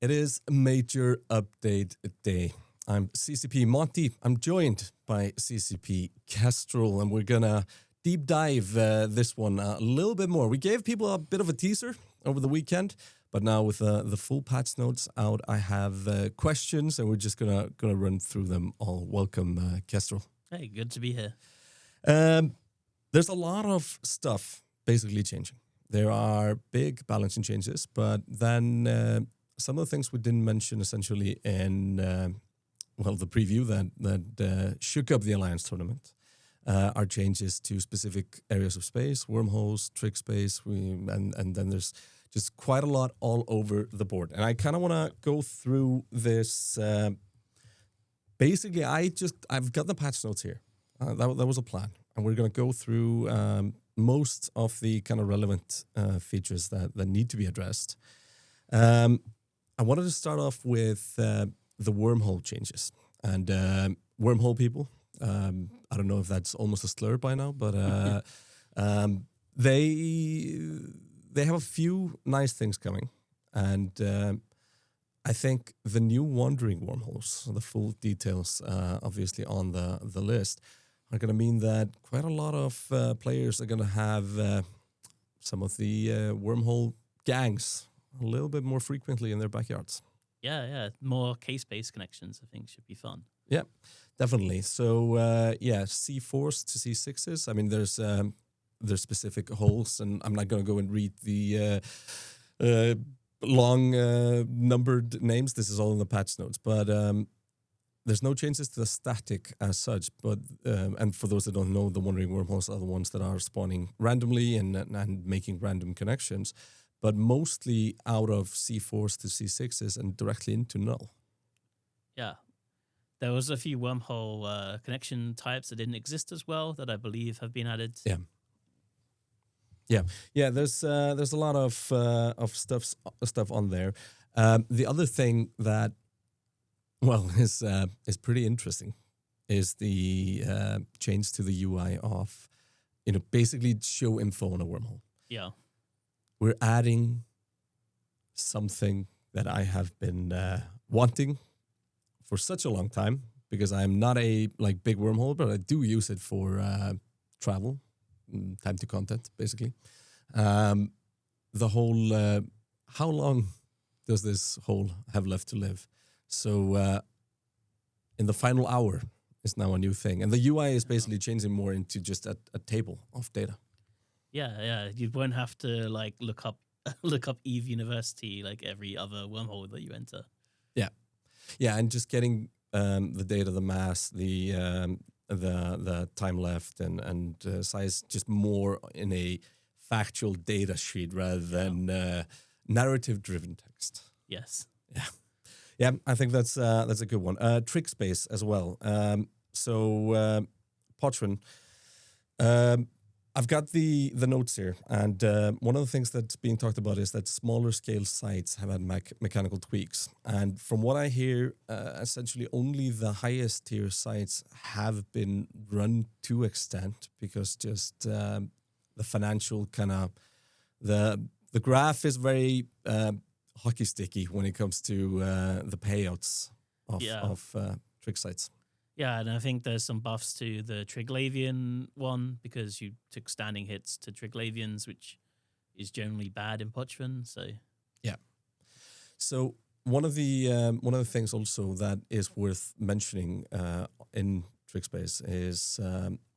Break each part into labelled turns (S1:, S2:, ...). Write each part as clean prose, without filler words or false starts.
S1: It is a major update day. I'm CCP Monty. I'm joined by CCP Kestrel, and we're gonna deep dive this one a little bit more. We gave people a bit of a teaser over the weekend, but now with the full patch notes out, I have questions, and we're just gonna run through them all. Welcome, Kestrel.
S2: Hey, good to be here.
S1: There's a lot of stuff basically changing. There are big balancing changes, but then some of the things we didn't mention essentially in the preview that shook up the Alliance tournament are changes to specific areas of space, wormholes, trick space, and then there's just quite a lot all over the board. And I kind of want to go through this. Basically, I've got the patch notes here. That was a plan, and we're going to go through most of the kind of relevant features that need to be addressed. I wanted to start off with the wormhole changes. And wormhole people, I don't know if that's almost a slur by now, but they have a few nice things coming. And I think the new wandering wormholes, the full details obviously on the list, are going to mean that quite a lot of players are going to have some of the wormhole gangs a little bit more frequently in their backyards.
S2: Yeah. More case-based connections, I think, should be fun.
S1: Yeah, definitely. So, C4s to C6s. I mean, there's specific holes, and I'm not going to go and read the long numbered names. This is all in the patch notes, but there's no changes to the static as such. But and for those that don't know, the wandering wormholes are the ones that are spawning randomly and making random connections, but mostly out of C4s to C6s and directly into null.
S2: Yeah. There was a few wormhole connection types that didn't exist as well that I believe have been added.
S1: Yeah. There's a lot of stuff on there. The other thing that is pretty interesting is the change to the UI of basically show info on a wormhole.
S2: Yeah.
S1: We're adding something that I have been wanting for such a long time, because I'm not a big wormhole, but I do use it for travel, time to content, basically. The whole, how long does this hole have left to live? So in the final hour is now a new thing. And the UI is basically changing more into just a table of data.
S2: Yeah. You won't have to look up Eve University like every other wormhole that you enter.
S1: Yeah, and just getting the data, the mass, the time left, and size, just more in a factual data sheet rather than narrative-driven text.
S2: Yes.
S1: Yeah. I think that's a good one. Trick space as well. So Pochman, I've got the notes here, and one of the things that's being talked about is that smaller scale sites have had mechanical tweaks. And from what I hear, essentially only the highest tier sites have been run to extent, because just the financial kind of the graph is very hockey sticky when it comes to the payouts of trick sites.
S2: Yeah, and I think there's some buffs to the Triglavian one, because you took standing hits to Triglavians, which is generally bad in Pochman. So
S1: yeah. So one of the things also that is worth mentioning in Trickspace is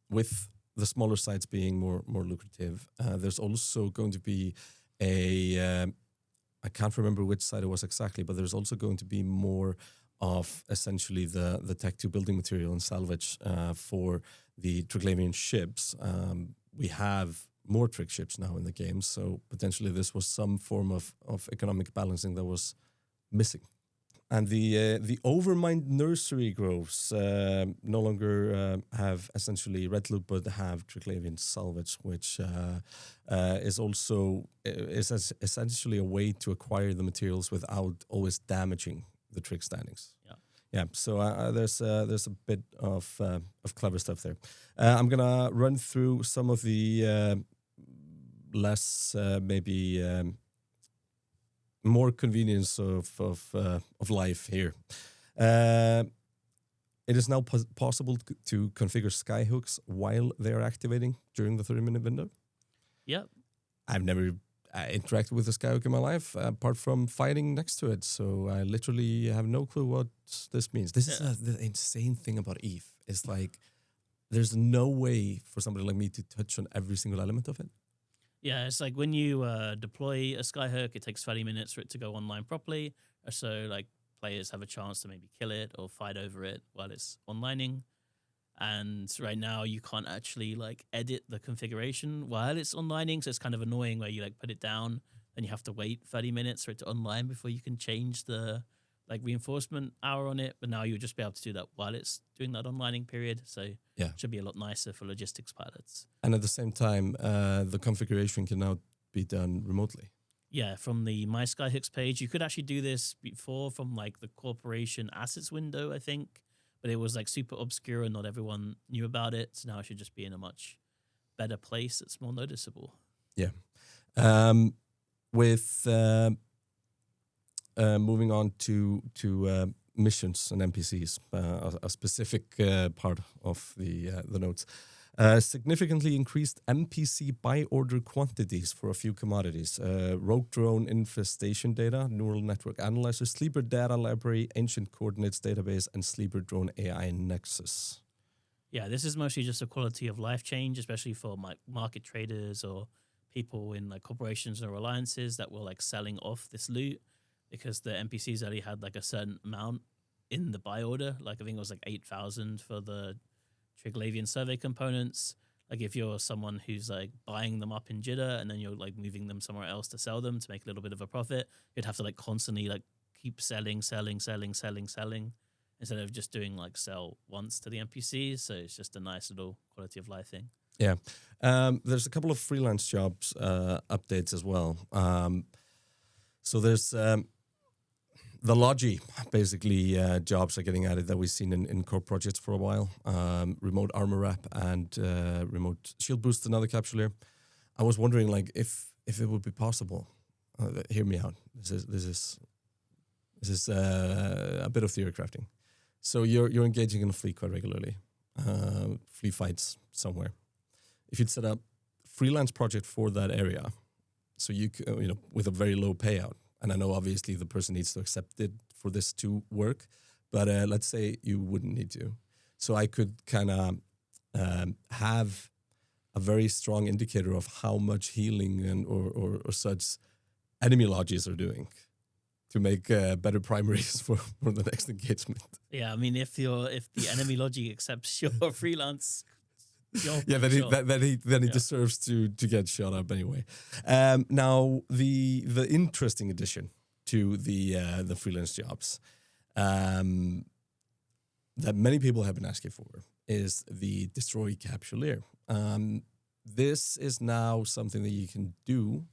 S1: with the smaller sites being more lucrative, there's also going to be I can't remember which site it was exactly, but there's also going to be more of essentially the Tech 2 building material and salvage for the Triglavian ships. We have more trick ships now in the game, so potentially this was some form of economic balancing that was missing. And the Overmind nursery groves no longer have essentially red loot, but have Triglavian salvage, which is also is essentially a way to acquire the materials without always damaging the trick standings. Yeah. So there's a bit of clever stuff there. I'm gonna run through some of the less maybe more convenience of life here. Uh, it is now possible to configure skyhooks while they are activating during the 30-minute window.
S2: Yep.
S1: I've never interacted with a skyhook in my life apart from fighting next to it, so I literally have no clue what this means. This is the insane thing about EVE. It's like there's no way for somebody like me to touch on every single element of it.
S2: Yeah, it's like when you deploy a Skyhook, it takes 30 minutes for it to go online properly. So like players have a chance to maybe kill it or fight over it while it's onlining. And right now you can't actually like edit the configuration while it's onlining. So it's kind of annoying where you like put it down and you have to wait 30 minutes for it to online before you can change the like reinforcement hour on it. But now you'll just be able to do that while it's doing that onlining period. So
S1: yeah,
S2: it should be a lot nicer for logistics pilots.
S1: And at the same time, the configuration can now be done remotely.
S2: Yeah, from the My Skyhooks page. You could actually do this before from like the corporation assets window, I think. But it was like super obscure and not everyone knew about it. So now it should just be in a much better place. It's more noticeable.
S1: Yeah. With moving on to missions and NPCs, a specific part of the notes. Significantly increased NPC buy order quantities for a few commodities. Rogue drone infestation data, neural network analyzer, sleeper data library, ancient coordinates database, and sleeper drone AI nexus.
S2: Yeah, this is mostly just a quality of life change, especially for like market traders or people in like corporations or alliances that were like selling off this loot because the NPCs only had like a certain amount in the buy order. Like I think it was like 8,000 for the Triglavian survey components. Like if you're someone who's like buying them up in Jitter and then you're like moving them somewhere else to sell them to make a little bit of a profit, you'd have to like constantly like keep selling instead of just doing like sell once to the NPCs. So it's just a nice little quality of life thing.
S1: Yeah. There's a couple of freelance jobs updates as well. So there's the Logi, basically, jobs are getting added that we've seen in core projects for a while. Remote armor wrap and remote shield boost, another Capsuleer. I was wondering, like, if it would be possible. Hear me out. This is a bit of theory crafting. So you're engaging in a fleet quite regularly, fleet fights somewhere. If you'd set up freelance project for that area, so you with a very low payout. And I know obviously the person needs to accept it for this to work, but let's say you wouldn't need to. So I could kind of have a very strong indicator of how much healing and or such enemy lodges are doing to make better primaries for the next engagement.
S2: Yeah, I mean, if the enemy logic accepts your freelance.
S1: Yeah, then he deserves to get shot up anyway. Now the interesting addition to the freelance jobs that many people have been asking for is the Destroy Capsuleer. This is now something that you can do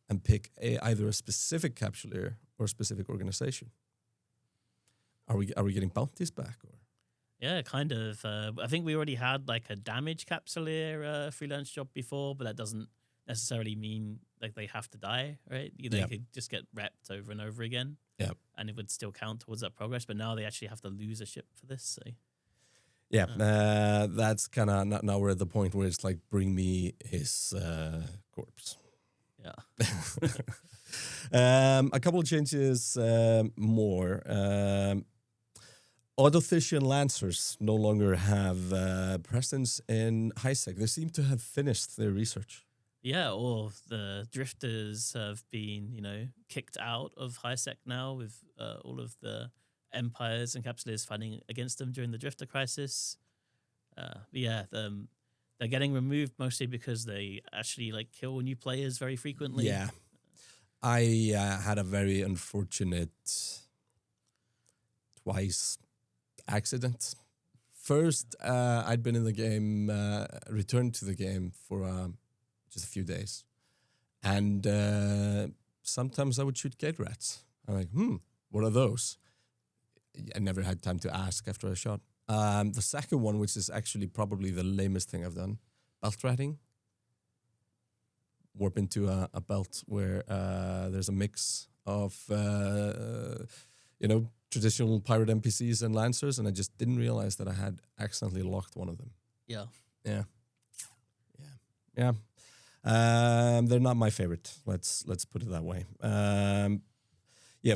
S1: and pick either a specific Capsuleer or a specific organization. Are we getting bounties back or?
S2: Yeah, kind of. I think we already had like a damage Capsuleer freelance job before, but that doesn't necessarily mean like they have to die, right? They could just get repped over and over again.
S1: Yeah.
S2: And it would still count towards that progress, but now they actually have to lose a ship for this. So.
S1: Yeah, that's kind of now we're at the point where it's like, bring me his corpse.
S2: Yeah.
S1: A couple of changes more. Autothician Lancers no longer have presence in HiSec. They seem to have finished their research.
S2: Yeah, all of the drifters have been, kicked out of HiSec now with all of the empires and Capsuleers fighting against them during the drifter crisis. They're getting removed mostly because they actually like kill new players very frequently.
S1: Yeah, I had a very unfortunate twice accident. First, I'd been in the game, returned to the game for just a few days. And sometimes I would shoot gate rats. I'm like, what are those? I never had time to ask after I shot. The second one, which is actually probably the lamest thing I've done, belt ratting. warp into a belt where there's a mix of traditional pirate NPCs and lancers, and I just didn't realize that I had accidentally locked one of them.
S2: Yeah.
S1: Yeah. They're not my favorite. Let's put it that way.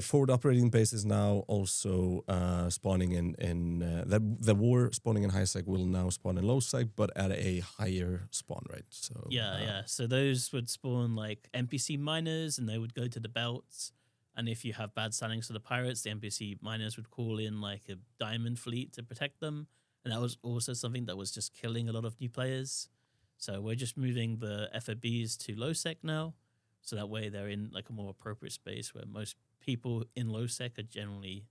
S1: Forward operating base is now also spawning in the war spawning in high sec will now spawn in low sec, but at a higher spawn rate. So
S2: So those would spawn like NPC miners, and they would go to the belts. And if you have bad standings for the pirates, the NPC miners would call in like a diamond fleet to protect them. And that was also something that was just killing a lot of new players. So we're just moving the FOBs to low sec now. So that way they're in like a more appropriate space where most people in low sec are generally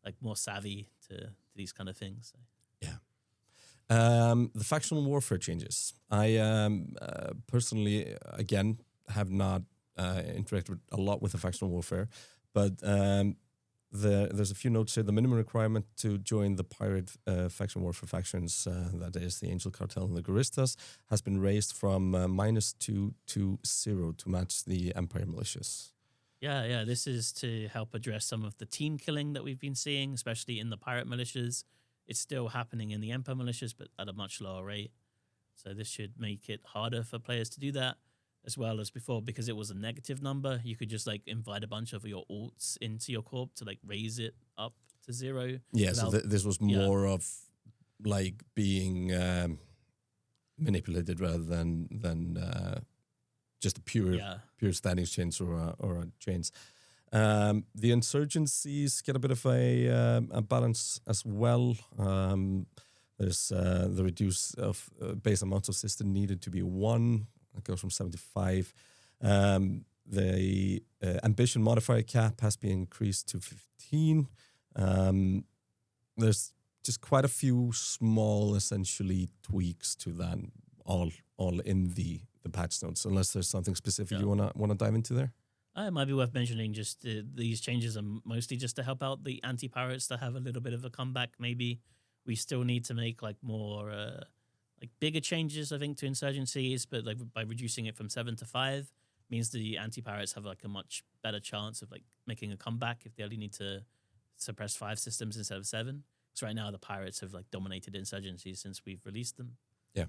S2: like more savvy to these kind of things. So.
S1: Yeah. The factional warfare changes. I personally, again, have not interacted a lot with the factional warfare, but there's a few notes here. The minimum requirement to join the pirate faction warfare factions, that is the Angel Cartel and the Guristas, has been raised from -2 to 0 to match the Empire militias.
S2: Yeah. This is to help address some of the team killing that we've been seeing, especially in the pirate militias. It's still happening in the Empire militias, but at a much lower rate. So this should make it harder for players to do that, as well as before, because it was a negative number. You could just like invite a bunch of your alts into your corp to like raise it up to 0.
S1: Yeah, so this was more of like being manipulated rather than just a pure standings change or a change. The insurgencies get a bit of a balance as well. There's the reduce of base amounts of system needed to be 1. It goes from 75. The ambition modifier cap has been increased to 15. There's just quite a few small, essentially, tweaks to that, all in the patch notes. Unless there's something specific you wanna dive into there.
S2: It might be worth mentioning just these changes are mostly just to help out the anti-pirates to have a little bit of a comeback. Maybe we still need to make like more like bigger changes, I think, to insurgencies, but like by reducing it from 7 to 5 means the anti-pirates have like a much better chance of like making a comeback if they only need to suppress 5 systems instead of 7. So right now the pirates have like dominated insurgencies since we've released them.
S1: Yeah.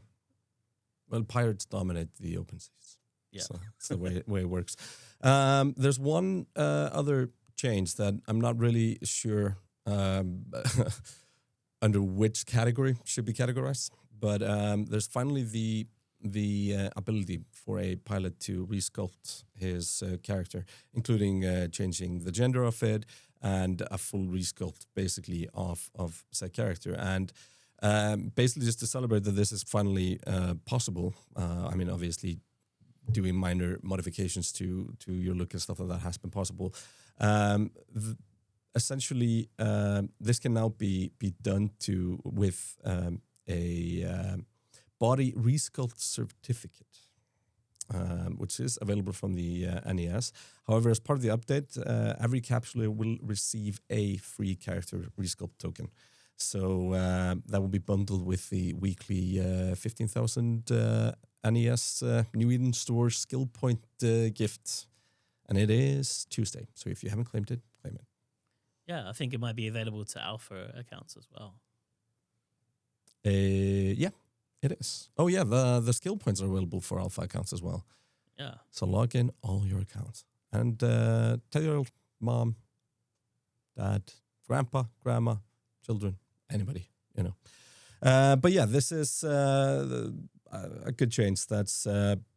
S1: Well, pirates dominate the open seas.
S2: Yeah.
S1: So that's the way it works. There's one other change that I'm not really sure under which category should be categorized, but there's finally the ability for a pilot to resculpt his character, including changing the gender of it and a full resculpt, basically, of said character. And basically just to celebrate that this is finally possible. I mean, obviously, doing minor modifications to your look and stuff like that has been possible. Essentially, this can now be done with a body resculpt certificate, which is available from the NES. However, as part of the update, every capsuleer will receive a free character resculpt token. So that will be bundled with the weekly 15,000 NES New Eden Store skill point gift. And it is Tuesday. So if you haven't claimed it, claim it.
S2: Yeah, I think it might be available to alpha accounts as well.
S1: Yeah, it is. Oh, yeah, the skill points are available for alpha accounts as well.
S2: Yeah.
S1: So log in all your accounts. And tell your mom, dad, grandpa, grandma, children, anybody, you know. But yeah, this is a good change. That's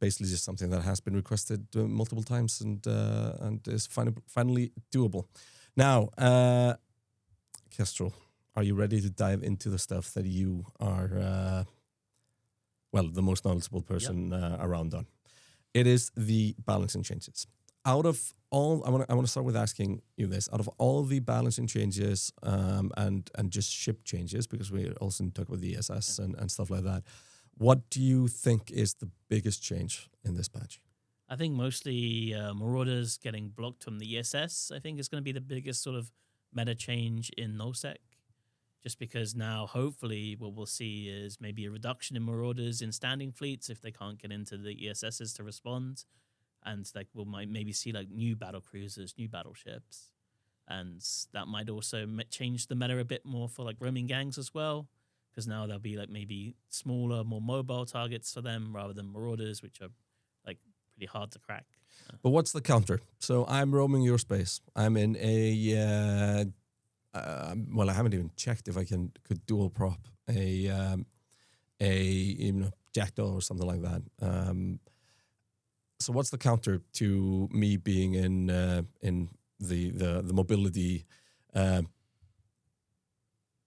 S1: basically just something that has been requested multiple times and is finally doable. Now, Kestrel, are you ready to dive into the stuff that you are, the most knowledgeable person around on? It is the balancing changes. Out of all, I want to start with asking you this. Out of all the balancing changes and just ship changes, because we also talk about the ESS and stuff like that, what do you think is the biggest change in this patch?
S2: I think mostly Marauders getting blocked from the ESS, I think is going to be the biggest sort of meta change in NoSec. just because now hopefully what we'll see is maybe a reduction in Marauders in standing fleets if they can't get into the ESSs to respond, and like we'll might maybe see like new battle cruisers, new battleships, and that might also change the meta a bit more for like roaming gangs as well, because now there'll be like maybe smaller, more mobile targets for them rather than Marauders, which are like pretty hard to crack.
S1: But what's the counter? So I'm roaming your space. I'm in a well, I haven't even checked if I could dual prop a jackdaw or something like that. So what's the counter to me being in the mobility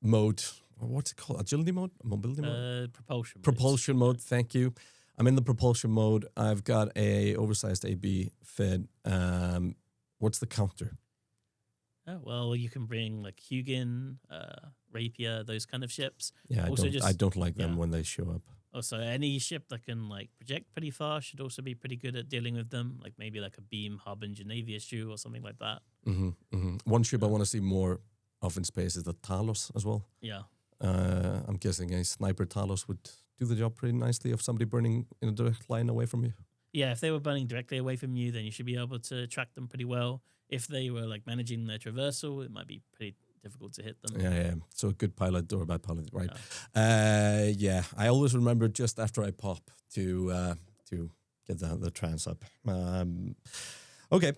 S1: mode? What's it called? Agility mode? Mobility mode?
S2: Propulsion
S1: mode. Thank you. I'm in the propulsion mode. I've got a oversized AB fit. What's the counter?
S2: Oh, well, you can bring like Hugin, Rapier, those kind of ships.
S1: Yeah, I don't like them when they show up.
S2: Also, any ship that can like project pretty far should also be pretty good at dealing with them. Like maybe like a Beam Harbinger Navy issue or something like that.
S1: One ship I want to see more of in space is the Talos as well.
S2: Yeah.
S1: I'm guessing a sniper Talos would do the job pretty nicely of somebody burning in a direct line away from you.
S2: Yeah, if they were burning directly away from you, then you should be able to track them pretty well. If they were like managing their traversal, it might be pretty difficult to hit them.
S1: Yeah. So a good pilot or a bad pilot, right? Yeah. I always remember just after I pop to get the trans up. Okay.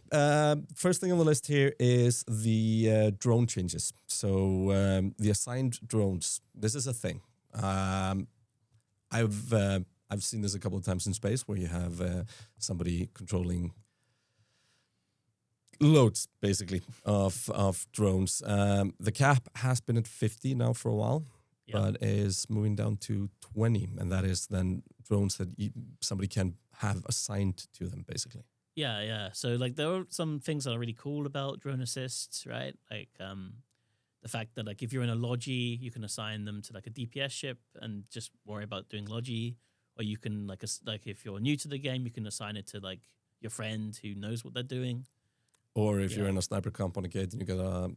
S1: First thing on the list here is the drone changes. So the assigned drones. This is a thing. I've seen this a couple of times in space where you have somebody controlling loads, basically, of drones. The cap has been at 50 now for a while, but is moving down to 20, and that is then drones that somebody can have assigned to them, basically.
S2: Yeah. So like there are some things that are really cool about drone assists, right? Like the fact that like if you're in a logi, you can assign them to like a DPS ship and just worry about doing logi, or you can like if you're new to the game, you can assign it to like your friend who knows what they're doing.
S1: Or if you're in a sniper camp on a gate and you get a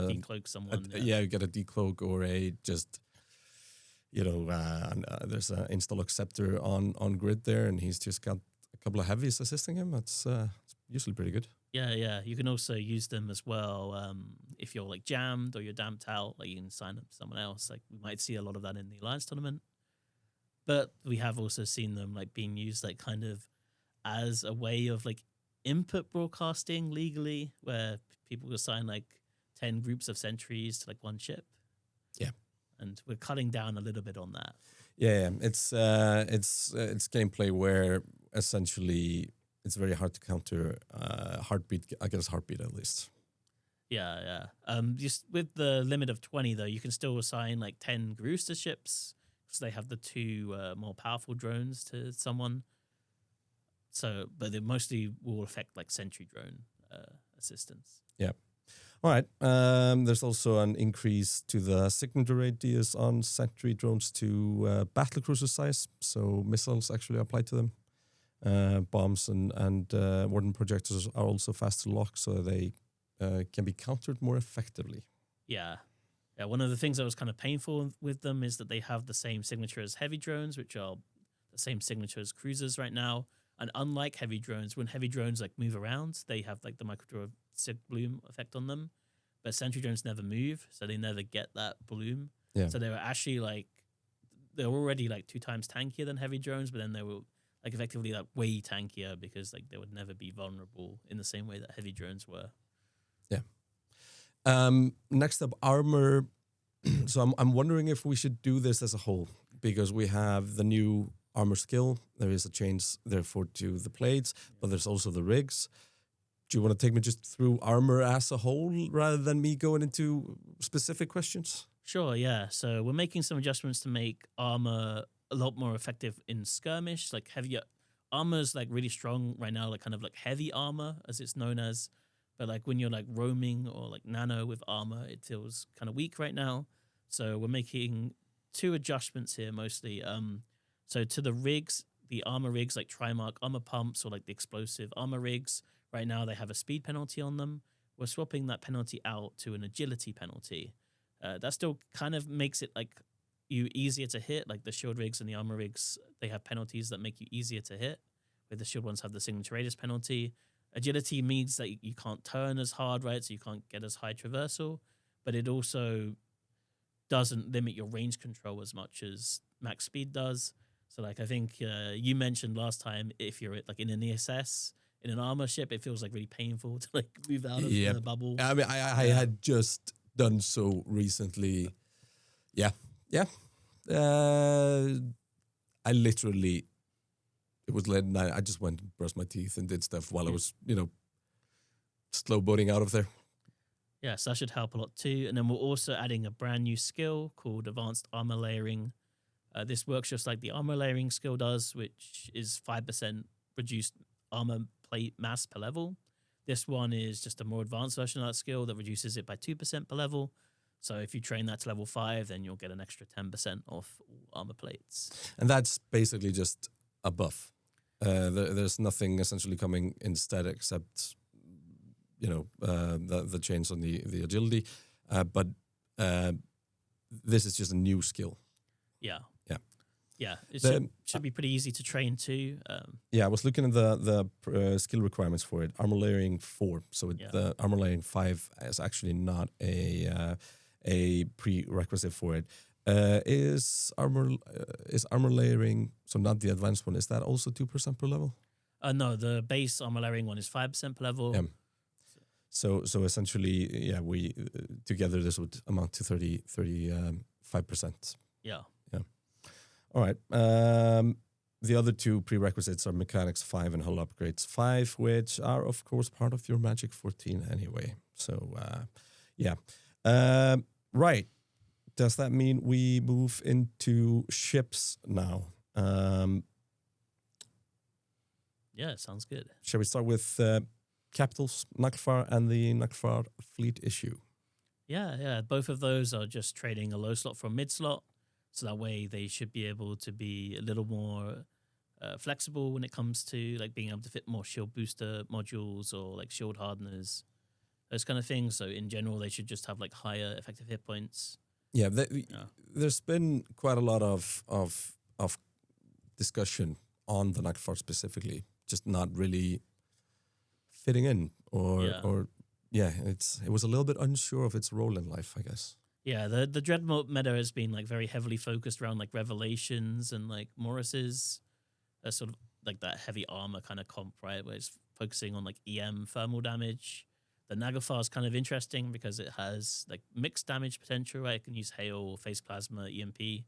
S2: decloak someone.
S1: You get a decloak or a just, there's an install acceptor on grid there, and he's just got a couple of heavies assisting him. It's usually pretty good.
S2: Yeah. You can also use them as well if you're like jammed or you're damped out. Like you can sign up to someone else. Like we might see a lot of that in the Alliance tournament. But we have also seen them like being used like kind of as a way of like input broadcasting legally, where people assign like 10 groups of sentries to like one ship.
S1: Yeah.
S2: And we're cutting down a little bit on that.
S1: Yeah. It's gameplay where essentially it's very hard to counter heartbeat against heartbeat at least.
S2: Yeah. Just with the limit of 20 though, you can still assign like 10 Gruus to ships because they have the two more powerful drones to someone. So, but they mostly will affect like sentry drone assistance.
S1: Yeah. All right. There's also an increase to the signature radius on sentry drones to battle cruiser size. So missiles actually apply to them. Bombs and warden projectors are also fast to lock, so they can be countered more effectively.
S2: Yeah. One of the things that was kind of painful with them is that they have the same signature as heavy drones, which are the same signature as cruisers right now. And unlike heavy drones, when heavy drones like move around, they have like the micro sig bloom effect on them. But sentry drones never move, so they never get that bloom.
S1: Yeah.
S2: So they were actually like, they're already like 2 times tankier than heavy drones, but then they were like effectively like way tankier because like they would never be vulnerable in the same way that heavy drones were.
S1: Yeah. Next up, armor. So I'm wondering if we should do this as a whole, because we have the new armor skill. There is a change, therefore, to the plates, but there's also the rigs. Do you want to take me just through armor as a whole rather than me going into specific questions?
S2: Sure, yeah. So we're making some adjustments to make armor a lot more effective in skirmish. Like heavier armor's like really strong right now, like kind of like heavy armor as it's known as. But like when you're like roaming or like nano with armor, it feels kind of weak right now. So we're making 2 adjustments here mostly. So to the rigs, the armor rigs like Trimark armor pumps or like the explosive armor rigs, right now they have a speed penalty on them. We're swapping that penalty out to an agility penalty. That still kind of makes it like you easier to hit. Like the shield rigs and the armor rigs, they have penalties that make you easier to hit. Where the shield ones have the signature radius penalty. Agility means that you can't turn as hard, right? So you can't get as high traversal, but it also doesn't limit your range control as much as max speed does. So like I think you mentioned last time, if you're like in an ESS in an armor ship, it feels like really painful to like move out of the bubble.
S1: I mean, I had just done so recently. Yeah, yeah. I literally, it was late night. I just went and brushed my teeth and did stuff while I was, slow boating out of there.
S2: Yeah, so that should help a lot too. And then we're also adding a brand new skill called Advanced Armor Layering. This works just like the armor layering skill does, which is 5% reduced armor plate mass per level. This one is just a more advanced version of that skill that reduces it by 2% per level. So if you train that to level 5, then you'll get an extra 10% off all armor plates.
S1: And that's basically just a buff. There's nothing essentially coming instead except, the change on the agility. But this is just a new skill.
S2: Yeah.
S1: Yeah.
S2: Yeah, it should be pretty easy to train too.
S1: I was looking at the skill requirements for it. Armor layering 4, so the armor layering 5 is actually not a prerequisite for it. Is armor layering, so not the advanced one? Is that also 2% per level?
S2: No, the base armor layering one is 5% per level.
S1: Yeah. So essentially, we together this would amount to 35%.
S2: Yeah.
S1: All right. The other two prerequisites are Mechanics 5 and Hull Upgrades 5, which are, of course, part of your Magic 14 anyway. So, right. Does that mean we move into ships now?
S2: Yeah, sounds good.
S1: Shall we start with Capitals, Naglfar, and the Naglfar fleet issue?
S2: Yeah. Both of those are just trading a low slot from mid slot. So that way they should be able to be a little more flexible when it comes to like being able to fit more shield booster modules or like shield hardeners, those kind of things. So in general, they should just have like higher effective hit points.
S1: Yeah, there's been quite a lot of discussion on the Naglfar specifically, just not really fitting in, it was a little bit unsure of its role in life, I guess.
S2: Yeah, the Dreadnought meta has been like very heavily focused around like Revelations and like Morris's, sort of like that heavy armor kind of comp, right? Where it's focusing on like EM thermal damage. The Naglfar is kind of interesting because it has like mixed damage potential, right? It can use hail, phase plasma, EMP.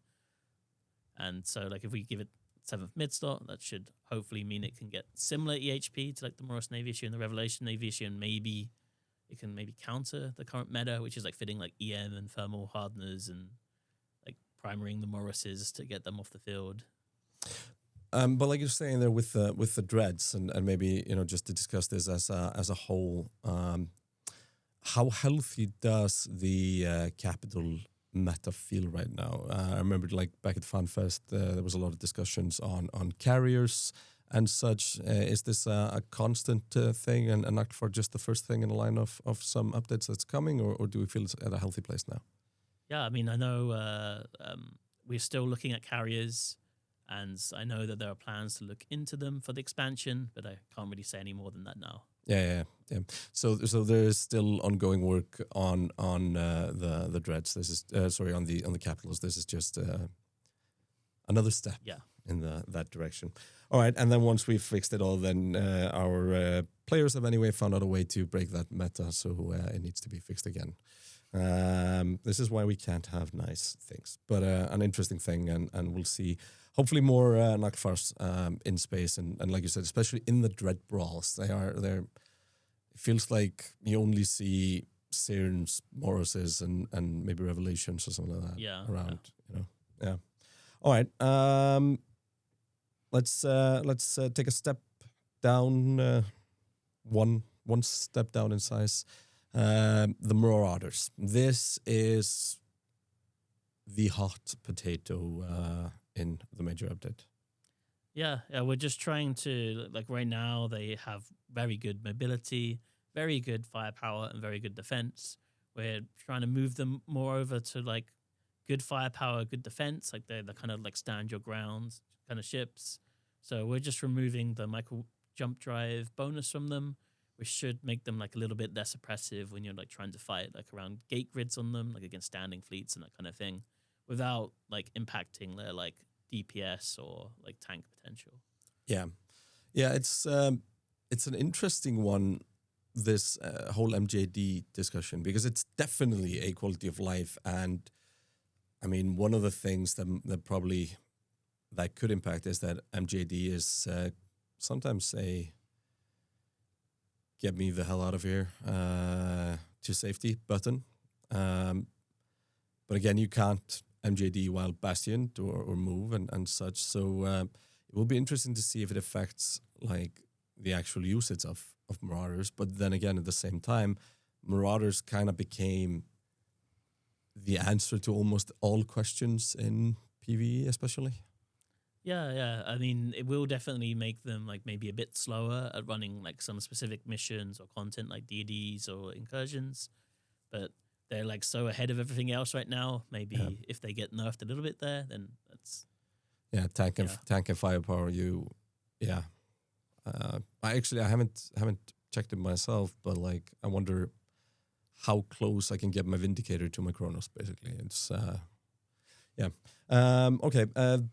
S2: And so like if we give it 7th mid slot, that should hopefully mean it can get similar EHP to like the Morris Navy issue and the Revelation Navy issue, and maybe it can maybe counter the current meta, which is like fitting like EM and thermal hardeners and like primering the Morrises to get them off the field.
S1: But like you're saying there with the dreads and maybe just to discuss this as a whole, how healthy does the capital meta feel right now? I remember like back at FanFest there was a lot of discussions on carriers and such. Is this a constant thing and not for just the first thing in the line of some updates that's coming, or do we feel it's at a healthy place now?
S2: Yeah, I mean, I know we're still looking at carriers, and I know that there are plans to look into them for the expansion, but I can't really say any more than that now.
S1: Yeah. So there is still ongoing work on the dreads. This is on the capitals. This is just another step.
S2: Yeah.
S1: In that direction. All right, and then once we've fixed it all, then our players have anyway found out a way to break that meta, so it needs to be fixed again. This is why we can't have nice things, but an interesting thing, and we'll see hopefully more Naglfars in space, and like you said, especially in the Dread Brawls. They're it feels like you only see Cairns, Morrises, and maybe Revelations or something like that around. Yeah. All right. Let's take a step down, one step down in size. The Marauders. This is the hot potato in the major update.
S2: Yeah, we're just trying to, like right now, they have very good mobility, very good firepower, and very good defense. We're trying to move them more over to like good firepower, good defense. Like they're the kind of like stand your ground kind of ships. So we're just removing the micro jump drive bonus from them, which should make them like a little bit less oppressive when you're like trying to fight like around gate grids on them, like against standing fleets and that kind of thing, without like impacting their like DPS or like tank potential.
S1: Yeah, yeah, it's an interesting one, this whole MJD discussion, because it's definitely a quality of life, and I mean one of the things that probably that could impact is that MJD is sometimes a get me the hell out of here to safety button. But again, you can't MJD while Bastion or move and such. So it will be interesting to see if it affects like the actual usage of Marauders. But then again, at the same time, Marauders kind of became the answer to almost all questions in PvE, especially.
S2: Yeah. I mean, it will definitely make them like maybe a bit slower at running like some specific missions or content like DDs or incursions, but they're like so ahead of everything else right now. Maybe if they get nerfed a little bit there, then that's
S1: tank and firepower. I haven't checked it myself, but like I wonder how close I can get my Vindicator to my Kronos. Basically, it's okay.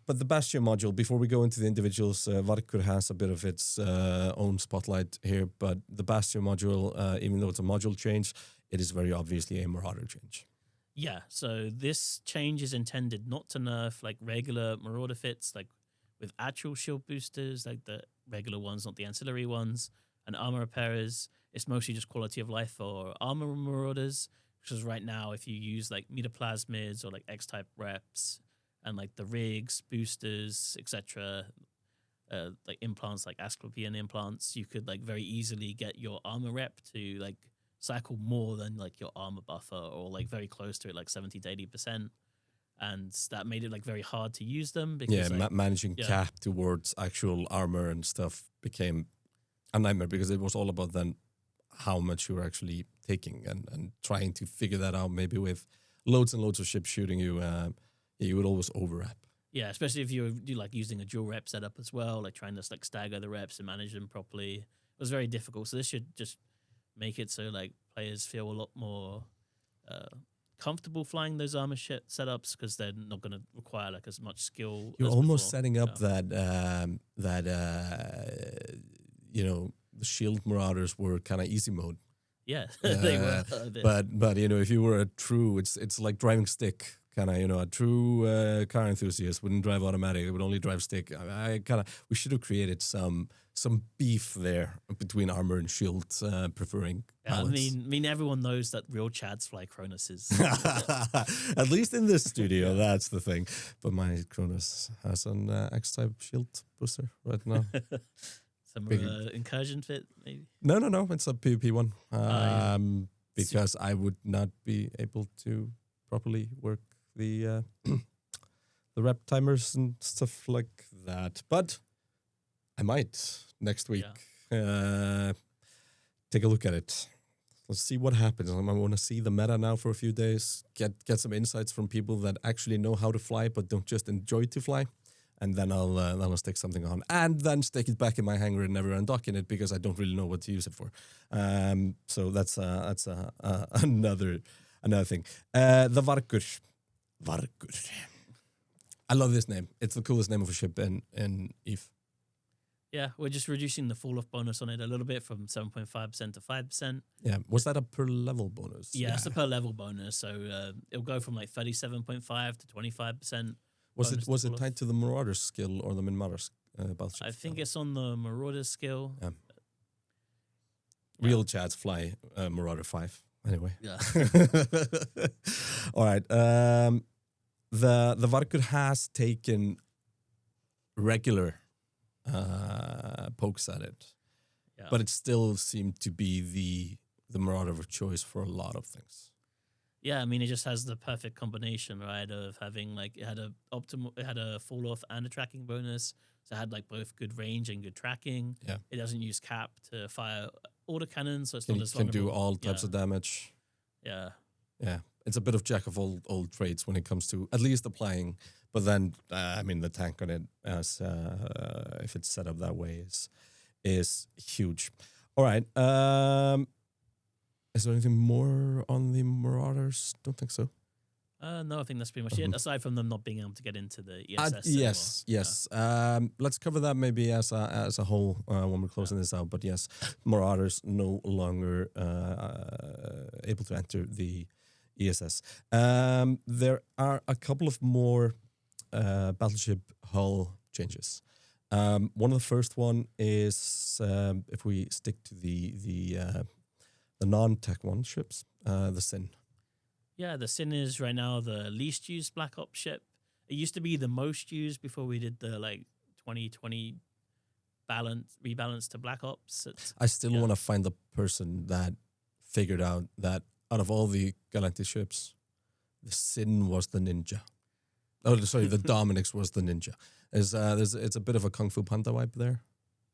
S1: But the Bastion module, before we go into the individuals, Varkur has a bit of its own spotlight here. But the Bastion module, even though it's a module change, it is very obviously a Marauder change.
S2: Yeah, so this change is intended not to nerf like regular Marauder fits, like with actual shield boosters, like the regular ones, not the ancillary ones, and armor repairers. It's mostly just quality of life for armor Marauders, because right now, if you use like metaplasmids or like X-type reps and like the rigs, boosters, etc., like implants like Asclepian implants, you could like very easily get your armor rep to like cycle more than like your armor buffer, or like very close to it, like 70 to 80%. And that made it like very hard to use them because
S1: managing cap towards actual armor and stuff became a nightmare, because it was all about then how much you were actually taking and trying to figure that out. Maybe with loads and loads of ships shooting you, you would always overwrap.
S2: Yeah, especially if you like using a dual rep setup as well, like trying to like stagger the reps and manage them properly. It was very difficult. So this should just make it so like players feel a lot more comfortable flying those armor setups, because they're not going to require like as much skill.
S1: You're
S2: as
S1: almost
S2: before.
S1: setting up that the shield Marauders were kind of easy mode.
S2: Yeah, they were.
S1: But if you were a true, it's like driving stick. Kind of, a true car enthusiast wouldn't drive automatic; it would only drive stick. We should have created some beef there between armor and shield, preferring.
S2: Yeah, I mean, everyone knows that real Chads fly Cronoses.
S1: At least in this studio, that's the thing. But my Kronos has an X-type shield booster right now.
S2: Some incursion fit, maybe.
S1: No, it's a PvP one. Because I would not be able to properly work the rep timers and stuff like that. But I might next week take a look at it. Let's see what happens. I want to see the meta now for a few days, get some insights from people that actually know how to fly but don't just enjoy to fly. And then I'll stick something on, and then stick it back in my hangar and never undock in it, because I don't really know what to use it for. So that's another thing. The Varkur. I love this name. It's the coolest name of a ship in EVE.
S2: Yeah, we're just reducing the fall-off bonus on it a little bit from 7.5% to 5%.
S1: Yeah, was that a per-level bonus?
S2: Yeah, it's a per-level bonus. So it'll go from like 37.5 to 25%.
S1: Was it tied to the Marauder skill or the Min-Marauder Battleship?
S2: I think it's on the Marauder skill.
S1: Yeah. Real Chads fly Marauder 5. Anyway.
S2: Yeah.
S1: All right. The Varkur has taken regular pokes at it, but it still seemed to be the Marauder of choice for a lot of things.
S2: Yeah, I mean, it just has the perfect combination, right? Of having like it had a fall off and a tracking bonus, so it had like both good range and good tracking.
S1: Yeah,
S2: it doesn't use cap to fire autocannons, so it's
S1: not
S2: as vulnerable.
S1: Can do all types of damage.
S2: Yeah,
S1: Yeah, it's a bit of jack of all trades when it comes to at least applying. But then, I mean, the tank on it, as if it's set up that way, is huge. All right. Is there anything more on the Marauders? Don't think so.
S2: No, I think that's pretty much it. Aside from them not being able to get into the ESS.
S1: Yes. Let's cover that maybe as a whole when we're closing this out. But yes, Marauders no longer able to enter the ESS. There are a couple of more battleship hull changes. One of the first one is if we stick to the non-tech one ships, the Sin.
S2: Yeah, the Sin is right now the least used Black Ops ship. It used to be the most used before we did the 2020 rebalance to Black Ops.
S1: I still want to find the person that figured out that out of all the Galactic ships, the Sin was the ninja. Oh, sorry, the Dominix was the ninja. It's a bit of a Kung Fu Panda vibe there.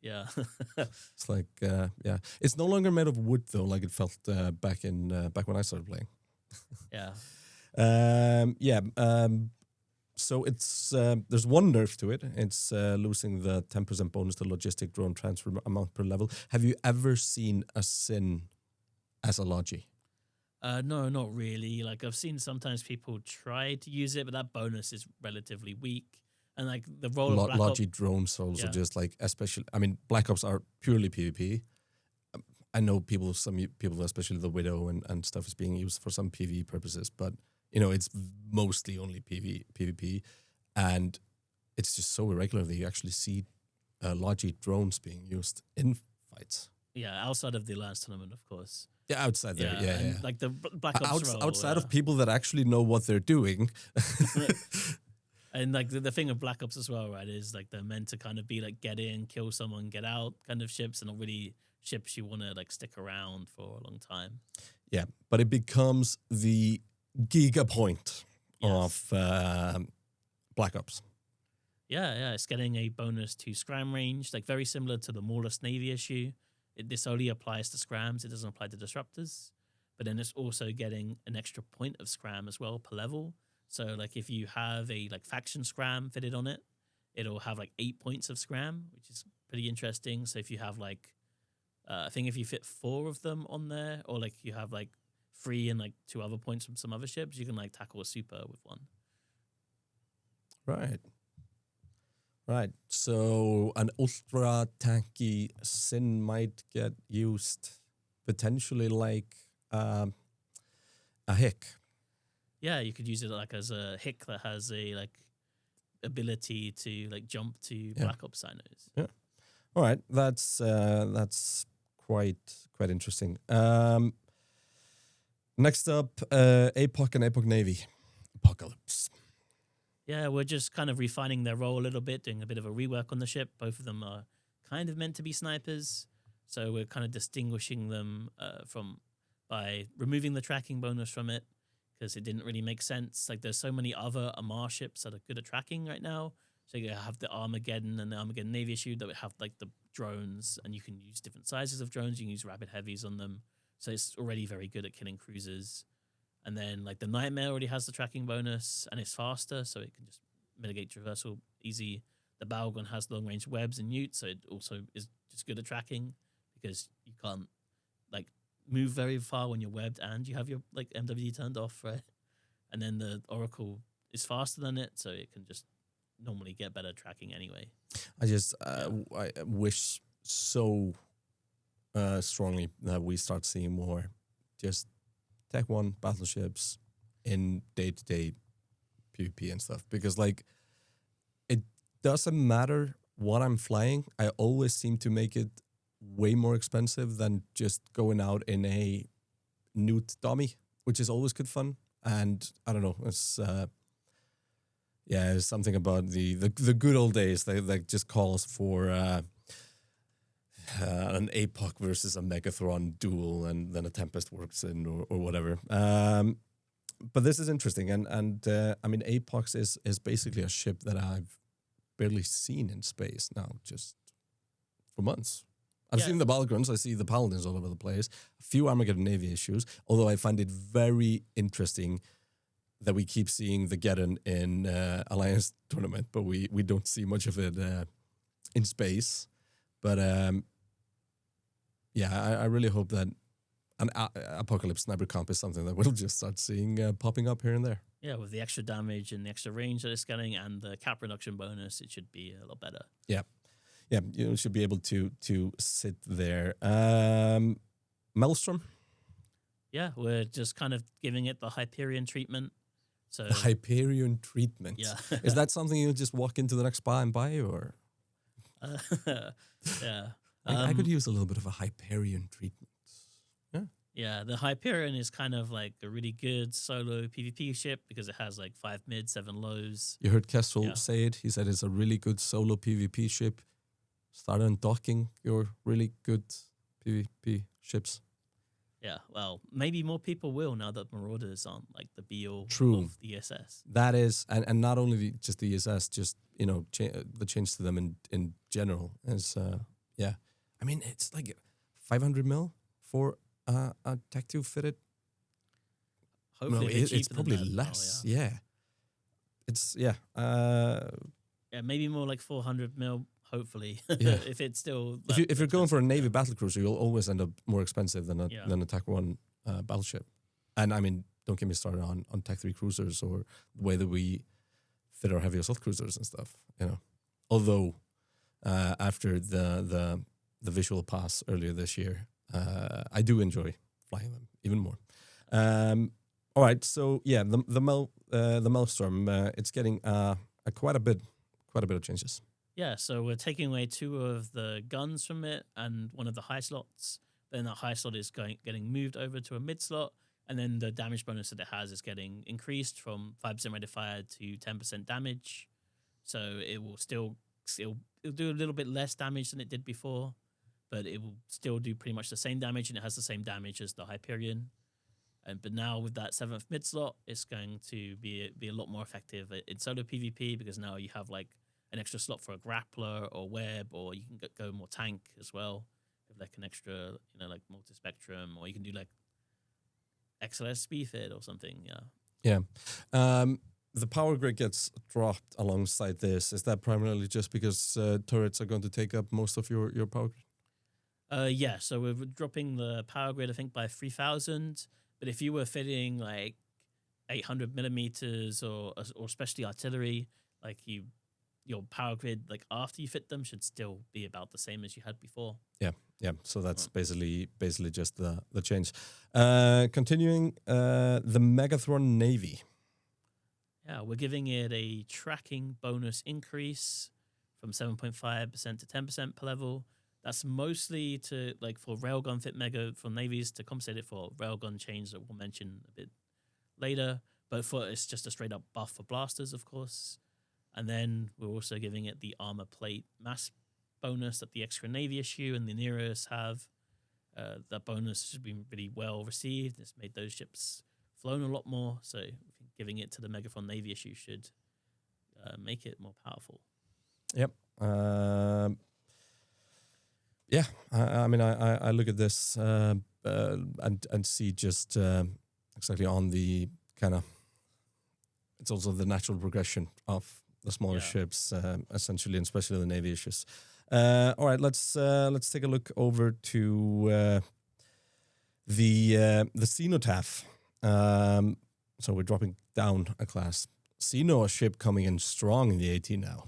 S2: Yeah.
S1: It's like, yeah. It's no longer made of wood, though, like it felt back when I started playing.
S2: Yeah.
S1: So it's there's one nerf to it. It's losing the 10% bonus to logistic drone transfer amount per level. Have you ever seen a Sin as a Logi?
S2: No, not really. Like I've seen sometimes people try to use it, but that bonus is relatively weak. And like the role of Black
S1: Logi
S2: Ops,
S1: drones also just like, especially, I mean, Black Ops are purely PvP. I know some people, especially the Widow and stuff, is being used for some PvE purposes, but it's mostly only PvP, and it's just so irregular that you actually see Logi drones being used in fights.
S2: Yeah, outside of the Alliance tournament, of course.
S1: Yeah, outside there. Yeah.
S2: Like the Black Ops role,
S1: outside of people that actually know what they're doing.
S2: And like the thing with Black Ops as well, right, is like they're meant to kind of be like get in, kill someone, get out kind of ships, and not really ships you want to like stick around for a long time.
S1: Yeah, but it becomes the giga point of Black Ops.
S2: Yeah, it's getting a bonus to scram range, like very similar to the Maulus Navy issue. This only applies to scrams, it doesn't apply to disruptors. But then it's also getting an extra point of scram as well per level. So like if you have a like faction scram fitted on it, it'll have like 8 points of scram, which is pretty interesting. So if you have like, I think if you fit 4 of them on there, or like you have like 3 and like 2 other points from some other ships, you can like tackle a super with one.
S1: Right. So an ultra tanky Sin might get used potentially like a hick.
S2: Yeah, you could use it like as a hick that has a like ability to like jump to Black Ops sinos.
S1: Yeah. All right. That's quite interesting. Next up, APOC and APOC Navy. Apocalypse.
S2: Yeah, we're just kind of refining their role a little bit, doing a bit of a rework on the ship. Both of them are kind of meant to be snipers, so we're kind of distinguishing them by removing the tracking bonus from it, because it didn't really make sense. Like there's so many other Amar ships that are good at tracking right now. So you have the Armageddon and the Armageddon Navy issue that would have like the drones, and you can use different sizes of drones. You can use rapid heavies on them. So it's already very good at killing cruisers. And then like the Nightmare already has the tracking bonus and it's faster, so it can just mitigate traversal easy. The Balgon has long range webs and newts, so it also is just good at tracking, because you can't like move very far when you're webbed and you have your like MWD turned off, right? And then the Oracle is faster than it, so it can just normally get better tracking anyway.
S1: I just I wish so strongly that we start seeing more just Tech 1 battleships in day-to-day PvP and stuff, because like it doesn't matter what I'm flying, I always seem to make it way more expensive than just going out in a newt dummy, which is always good fun. And I don't know, it's there's something about the good old days that just calls for an APOC versus a Megathron duel, and then a Tempest works in or whatever. But this is interesting, and I mean, APOC is basically a ship that I've barely seen in space now, just for months. I've seen the Balgrons, I see the Paladins all over the place. A few Armageddon Navy issues, although I find it very interesting that we keep seeing the Geddon in Alliance tournament, but we don't see much of it in space. But I really hope that an Apocalypse Sniper Comp is something that we'll just start seeing popping up here and there.
S2: Yeah, with the extra damage and the extra range that it's getting and the cap reduction bonus, it should be a lot better.
S1: Yeah, you should be able to sit there. Maelstrom?
S2: Yeah, we're just kind of giving it the Hyperion treatment. So
S1: the Hyperion treatment.
S2: Yeah.
S1: Is that something you'll just walk into the next bar and buy, or?
S2: Yeah.
S1: I could use a little bit of a Hyperion treatment.
S2: Yeah, the Hyperion is kind of like a really good solo PvP ship because it has like 5 mid, 7 lows.
S1: You heard Kestrel say it. He said it's a really good solo PvP ship. Start undocking your really good PvP ships.
S2: Yeah, well, maybe more people will now that Marauders aren't like the be-all of the ESS.
S1: That is, and not only just the ESS, just, the change to them in general is, I mean, it's like 500 mil for a Tech 2 fitted.
S2: Hopefully
S1: it's probably less. It's,
S2: maybe more like 400 mil, hopefully.
S1: Yeah.
S2: If it's still...
S1: If you're going for a Navy battlecruiser, you'll always end up more expensive than a Tech 1 battleship. And I mean, don't get me started on Tech 3 cruisers or the way that we fit our heavy assault cruisers and stuff, Although, after the visual pass earlier this year, I do enjoy flying them even more. All right, so the Maelstrom, it's getting quite a bit of changes.
S2: Yeah, so we're taking away 2 of the guns from it and one of the high slots. Then that high slot is getting moved over to a mid slot, and then the damage bonus that it has is getting increased from 5% rate of fire to 10% damage. So it will it'll do a little bit less damage than it did before, but it will still do pretty much the same damage, and it has the same damage as the Hyperion. But now with that 7th mid slot, it's going to be a lot more effective in solo PvP because now you have like an extra slot for a grappler or web, or you can go more tank as well with like an extra, like multi-spectrum, or you can do like XLS speed fit or something.
S1: Yeah. The power grid gets dropped alongside this. Is that primarily just because turrets are going to take up most of your power grid?
S2: Yeah, so we're dropping the power grid, I think, by 3,000. But if you were fitting like 800 millimeters or especially artillery, like your power grid, like after you fit them, should still be about the same as you had before. Yeah.
S1: So that's basically just the change. Continuing, the Megathron Navy.
S2: Yeah, we're giving it a tracking bonus increase from 7.5% to 10% per level. That's mostly to for railgun fit mega for navies to compensate it for railgun change that we'll mention a bit later. But it's just a straight up buff for blasters, of course. And then we're also giving it the armor plate mass bonus that the extra navy issue and the Neros have. That bonus has been really well received. It's made those ships flown a lot more. So giving it to the Megathron navy issue should make it more powerful.
S1: Yep. I mean, I look at this and see just exactly on the kind of, it's also the natural progression of the smaller ships, essentially, and especially the navy issues. All right, let's take a look over to the Cenotaph. So we're dropping down a class. Ceno, a ship coming in strong in the 18 now.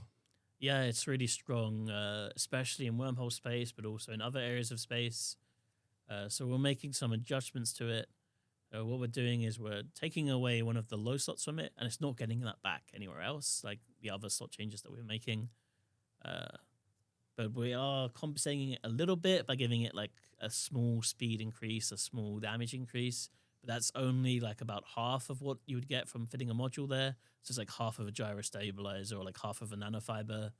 S2: Yeah, it's really strong, especially in wormhole space, but also in other areas of space. So we're making some adjustments to it. What we're doing is we're taking away one of the low slots from it, and it's not getting that back anywhere else, like the other slot changes that we're making. But we are compensating it a little bit by giving it like a small speed increase, a small damage increase. But that's only like about half of what you would get from fitting a module there. So it's like half of a gyro stabilizer or like half of a nanofiber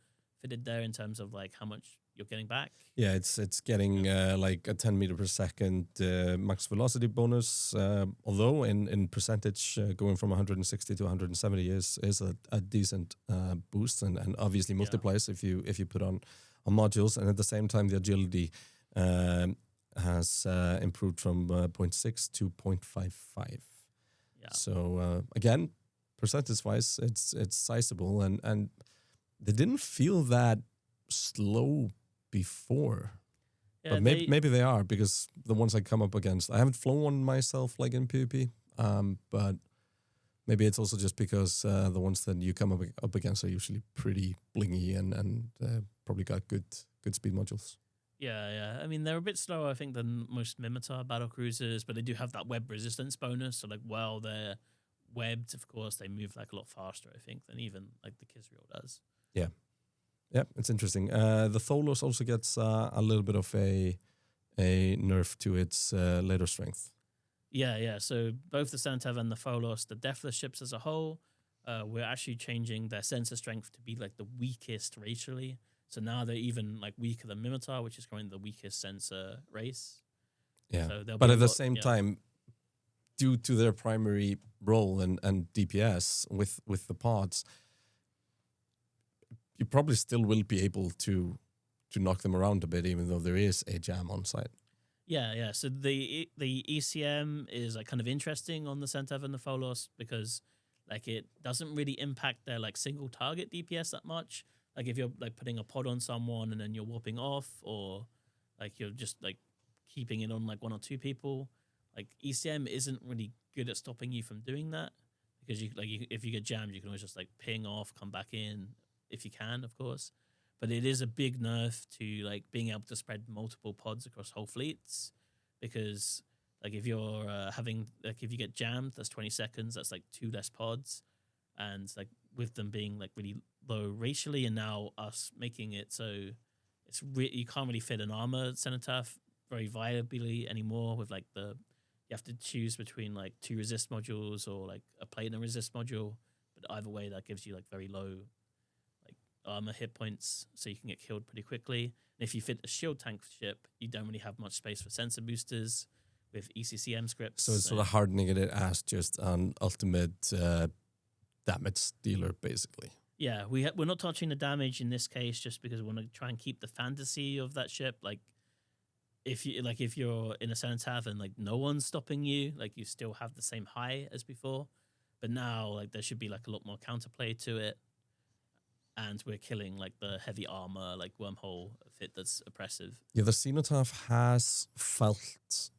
S2: fitted there in terms of like how much you're getting back.
S1: Yeah, it's getting like a 10 meter per second max velocity bonus. Although in percentage, going from 160 to 170 is a decent boost, and obviously multiplies if you put on modules, and at the same time the agility has improved from 0.6 to 0.55.
S2: Yeah.
S1: So again, percentage-wise, it's sizable, and they didn't feel that slow before.
S2: Yeah,
S1: But maybe they are, because the ones I come up against, I haven't flown one myself like in PvP, but maybe it's also just because the ones that you come up against are usually pretty blingy and probably got good speed modules.
S2: Yeah. I mean, they're a bit slower, I think, than most Mimitar battle cruisers, but they do have that web resistance bonus. So, like, while they're webbed, of course, they move like a lot faster, I think, than even like the Kestrel does.
S1: Yeah, it's interesting. The Tholos also gets a little bit of a nerf to its later strength.
S2: Yeah. So both the Centaur and the Pholos, the Deathless ships as a whole, we're actually changing their sensor strength to be like the weakest racially. So now they're even like weaker than Mimitar, which is currently the weakest sensor race.
S1: Yeah,
S2: So
S1: but at the same time, due to their primary role and DPS with the pods, you probably still will be able to knock them around a bit, even though there is a jam on site.
S2: Yeah. So the ECM is like kind of interesting on the Centaur and the Pholos because like it doesn't really impact their like single target DPS that much. Like if you're like putting a pod on someone and then you're warping off, or like you're just like keeping it on like one or two people, like ECM isn't really good at stopping you from doing that, because if you get jammed, you can always just like ping off, come back in if you can, of course. But it is a big nerf to like being able to spread multiple pods across whole fleets, because like if you're if you get jammed, that's 20 seconds. That's like 2 less pods, and like with them being like really low racially, and now us making it so you can't really fit an armor cenotaph very viably anymore. With like you have to choose between like 2 resist modules or like a planar resist module, but either way that gives you like very low armor hit points, so you can get killed pretty quickly. And if you fit a shield tank ship, you don't really have much space for sensor boosters with ECCM scripts.
S1: So it's sort of hardening it as just an ultimate damage dealer, basically.
S2: Yeah, we're not touching the damage in this case, just because we want to try and keep the fantasy of that ship. Like if you're in a cenotaph and like no one's stopping you, like you still have the same high as before, but now like there should be like a lot more counterplay to it. And we're killing like the heavy armor, like Wormhole fit that's oppressive.
S1: Yeah, the Cenotaph has felt,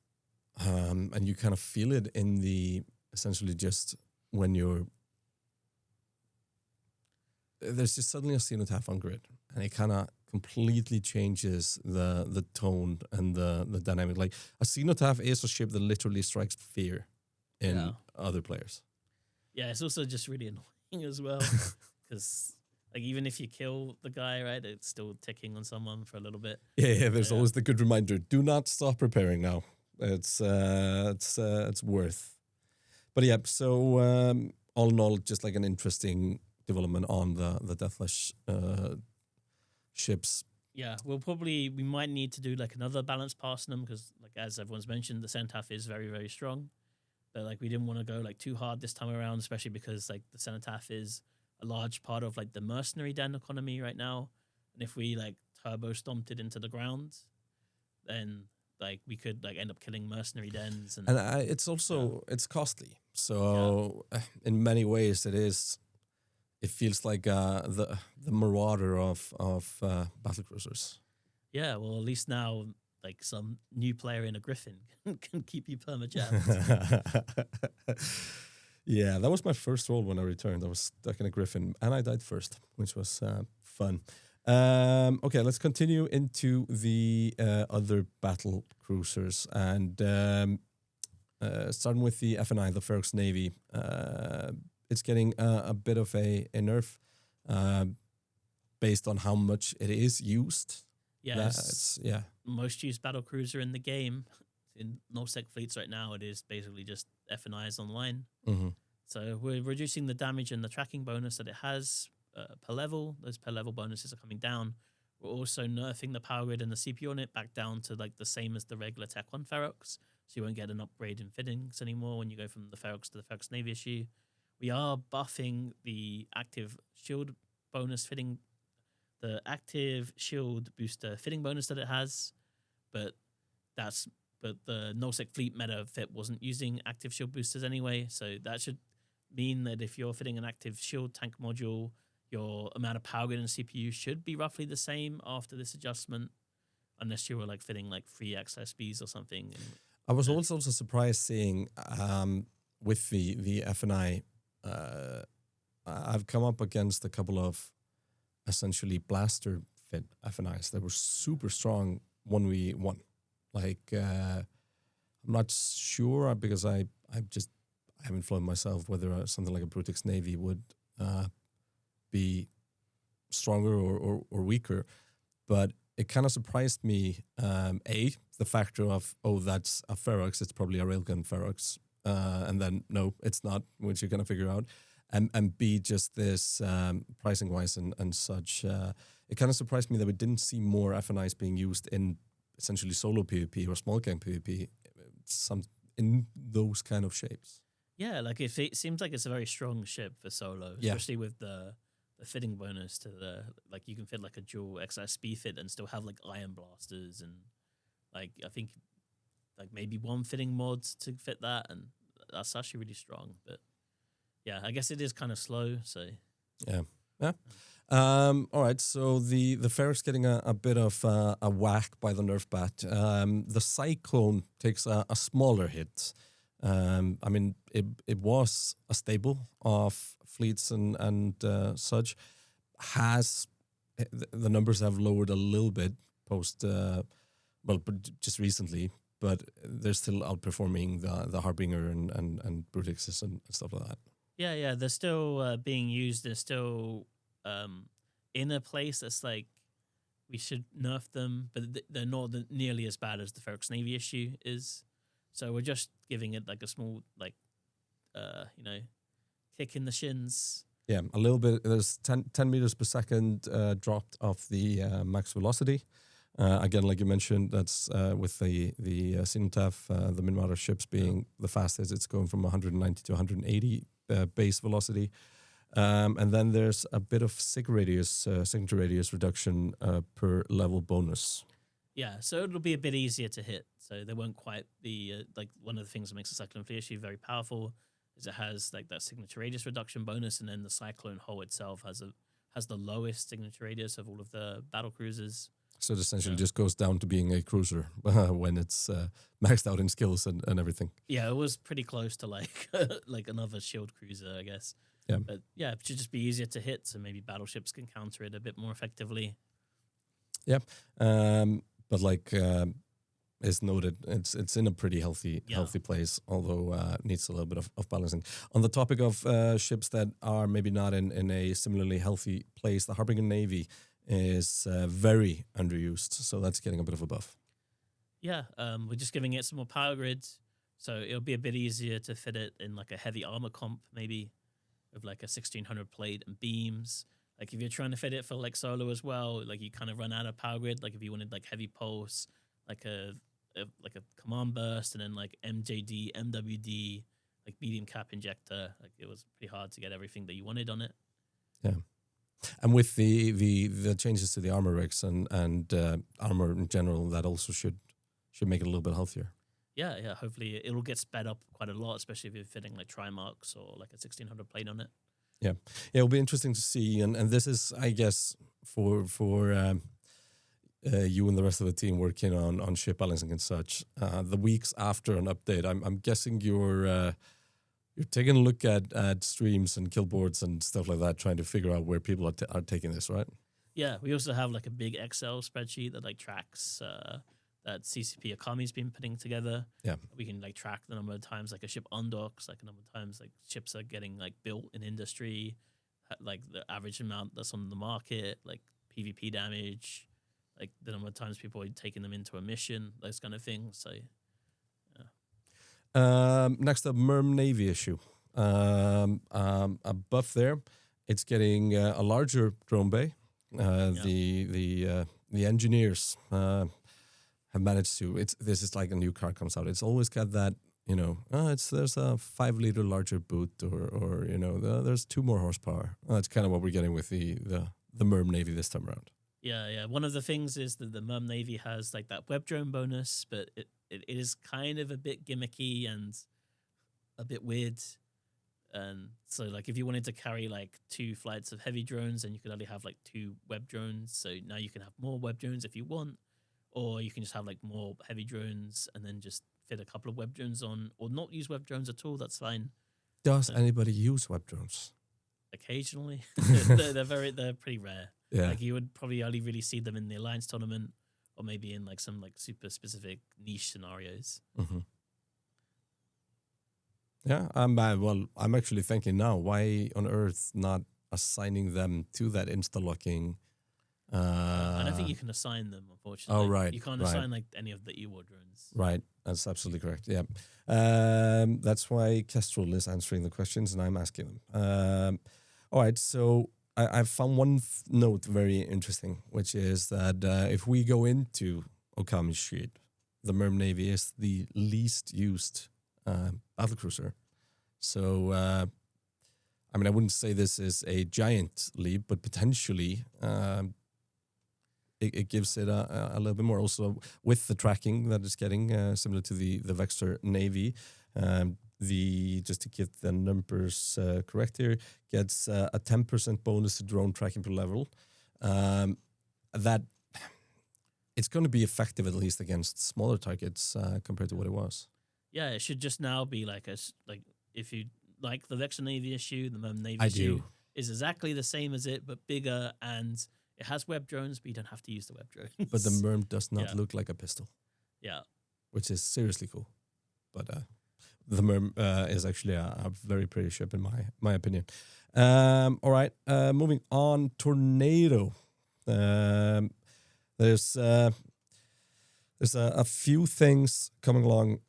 S1: and you kind of feel it in the essentially just when there's just suddenly a Cenotaph on grid, and it kind of completely changes the tone and the dynamic. Like a Cenotaph is a ship that literally strikes fear in other players.
S2: Yeah, it's also just really annoying as well, because like even if you kill the guy, right, it's still ticking on someone for a little bit.
S1: Yeah. There's always the good reminder: do not stop repairing now. It's worth. But yeah, so all in all, just like an interesting development on the Deathless ships.
S2: Yeah, we might need to do like another balance pass on them, because like as everyone's mentioned, the Cenotaph is very, very strong. But like we didn't want to go like too hard this time around, especially because like the Cenotaph is a large part of like the mercenary den economy right now. And if we like turbo stomped it into the ground, then like we could like end up killing mercenary dens. And
S1: it's also it's costly. So in many ways it feels like the Marauder of battle cruisers.
S2: Yeah, well, at least now like some new player in a Griffin can keep you perma-jammed.
S1: Yeah, that was my first roll when I returned. I was stuck in a Griffin, and I died first, which was fun. Okay, let's continue into the other battle cruisers, and starting with the FNI, the Ferox Navy. It's getting a bit of a nerf based on how much it is used.
S2: Yes, most used battle cruiser in the game. In nullsec fleets right now, it is basically just FNIs online.
S1: Mm-hmm.
S2: So we're reducing the damage and the tracking bonus that it has per level. Those per level bonuses are coming down. We're also nerfing the power grid and the CPU on it back down to like the same as the regular Tech 1 Ferox. So you won't get an upgrade in fittings anymore when you go from the Ferox to the Ferox Navy issue. We are buffing the active shield bonus fitting, the active shield booster fitting bonus that it has. but the nullsec fleet meta fit wasn't using active shield boosters anyway, so that should mean that if you're fitting an active shield tank module, your amount of power grid and CPU should be roughly the same after this adjustment, unless you were like fitting like 3 XSBs or something.
S1: I was also surprised seeing with the FNI, I've come up against a couple of essentially blaster fit FNIs that were super strong 1v1. Like, I'm not sure because I haven't flown myself whether something like a Brutix Navy would be stronger or weaker, but it kind of surprised me. The factor of, that's a Ferox, it's probably a railgun Ferox, and then no, it's not, which you're gonna figure out, and B, just this pricing wise and such. It kind of surprised me that we didn't see more FNIs being used in essentially solo PvP or small game PvP, some in those kind of shapes.
S2: Yeah, like it seems like it's a very strong ship for solo, especially with the fitting bonus to the, like, you can fit like a dual XSB fit and still have like iron blasters, and like I think like maybe one fitting mod to fit that, and that's actually really strong. But yeah, I guess it is kind of slow, so
S1: yeah. All right, so the Ferox getting a bit of a whack by the nerf bat. The Cyclone takes a smaller hit. I mean, it was a staple of fleets and such. The numbers have lowered a little bit post, just recently, but they're still outperforming the Harbinger and Brutixes and stuff like that.
S2: Yeah, they're still being used. They're still in a place that's like, we should nerf them, but they're not nearly as bad as the Ferox Navy issue is. So we're just giving it like a small, like, kick in the shins. Yeah,
S1: a little bit. There's 10 meters per second dropped of the max velocity. Again, like you mentioned, that's with the Cenotaph, the Marauder ships being the fastest. It's going from 190 to 180 base velocity. And then there's a bit of signature radius reduction per level bonus.
S2: Yeah, so it'll be a bit easier to hit. So they won't quite be like, one of the things that makes the Cyclone Fleet issue very powerful is it has like that signature radius reduction bonus, and then the Cyclone hull itself has the lowest signature radius of all of the battle cruisers.
S1: So it essentially just goes down to being a cruiser when it's maxed out in skills and everything.
S2: Yeah, it was pretty close to like like another shield cruiser, I guess.
S1: Yeah.
S2: But yeah, it should just be easier to hit, so maybe battleships can counter it a bit more effectively.
S1: Yeah. But like is noted, it's in a pretty healthy place, although needs a little bit of balancing. On the topic of ships that are maybe not in a similarly healthy place, the Harbinger Navy is very underused, so that's getting a bit of a buff.
S2: Yeah, we're just giving it some more power grids, so it'll be a bit easier to fit it in like a heavy armor comp, maybe with like a 1600 plate and beams. Like if you're trying to fit it for like solo as well, like you kind of run out of power grid. Like if you wanted like heavy pulse, like a command burst, and then like MJD, MWD, like medium cap injector, like it was pretty hard to get everything that you wanted on it.
S1: Yeah. And with the changes to the armor rigs and armor in general, that also should make it a little bit healthier.
S2: Yeah. Hopefully it'll get sped up quite a lot, especially if you're fitting like Trimarks or like a 1600 plate on it.
S1: Yeah, it'll be interesting to see, and this is, I guess, for you and the rest of the team working on ship balancing and such. The weeks after an update, I'm guessing you're taking a look at streams and kill boards and stuff like that, trying to figure out where people are taking this, right?
S2: Yeah, we also have like a big Excel spreadsheet that like tracks that CCP Akami's been putting together.
S1: Yeah,
S2: we can like track the number of times like a ship undocks, like a number of times like ships are getting like built in industry, like the average amount that's on the market, like PvP damage, like the number of times people are taking them into a mission, those kind of things. So
S1: yeah. Next up, Merm Navy issue. A buff there. It's getting a larger drone bay. The engineers have managed to. This is like a new car comes out. It's always got that, there's a 5 liter larger boot, or there's 2 more horsepower. That's kind of what we're getting with the Merm Navy this time around.
S2: Yeah. One of the things is that the Merm Navy has like that web drone bonus, but it is kind of a bit gimmicky and a bit weird. And so, like, if you wanted to carry like 2 flights of heavy drones, then you could only have like 2 web drones. So now you can have more web drones if you want, or you can just have like more heavy drones and then just fit a couple of web drones on, or not use web drones at all. That's fine.
S1: Does anybody use web drones?
S2: Occasionally, they're pretty rare.
S1: Yeah.
S2: Like you would probably only really see them in the Alliance tournament, or maybe in like some like super specific niche scenarios.
S1: Mm-hmm. Yeah, well, I'm actually thinking now, why on earth not assigning them to that insta-locking?
S2: I don't think you can assign them, unfortunately.
S1: Oh, right.
S2: You can't assign like any of the E-War drones.
S1: Right, that's absolutely correct. Yeah, that's why Kestrel is answering the questions and I'm asking them. All right, so I found one note very interesting, which is that if we go into Okami's sheet, the Merm Navy is the least used battlecruiser. So, I mean, I wouldn't say this is a giant leap, but potentially it gives it a little bit more. Also, with the tracking that it's getting, similar to the Vexor Navy, just to get the numbers correct here, gets a 10% bonus to drone tracking per level. That it's going to be effective at least against smaller targets compared to what it was.
S2: Yeah, it should just now be like if you like the Vexor Navy issue, the Merm Navy
S1: I
S2: issue
S1: do.
S2: is exactly the same as it, but bigger, and it has web drones, but you don't have to use the web drones.
S1: But the Merm does not look like a pistol.
S2: Yeah.
S1: Which is seriously cool. But the Merm is actually a very pretty ship in my opinion. All right, moving on. Tornado. There's a few things coming along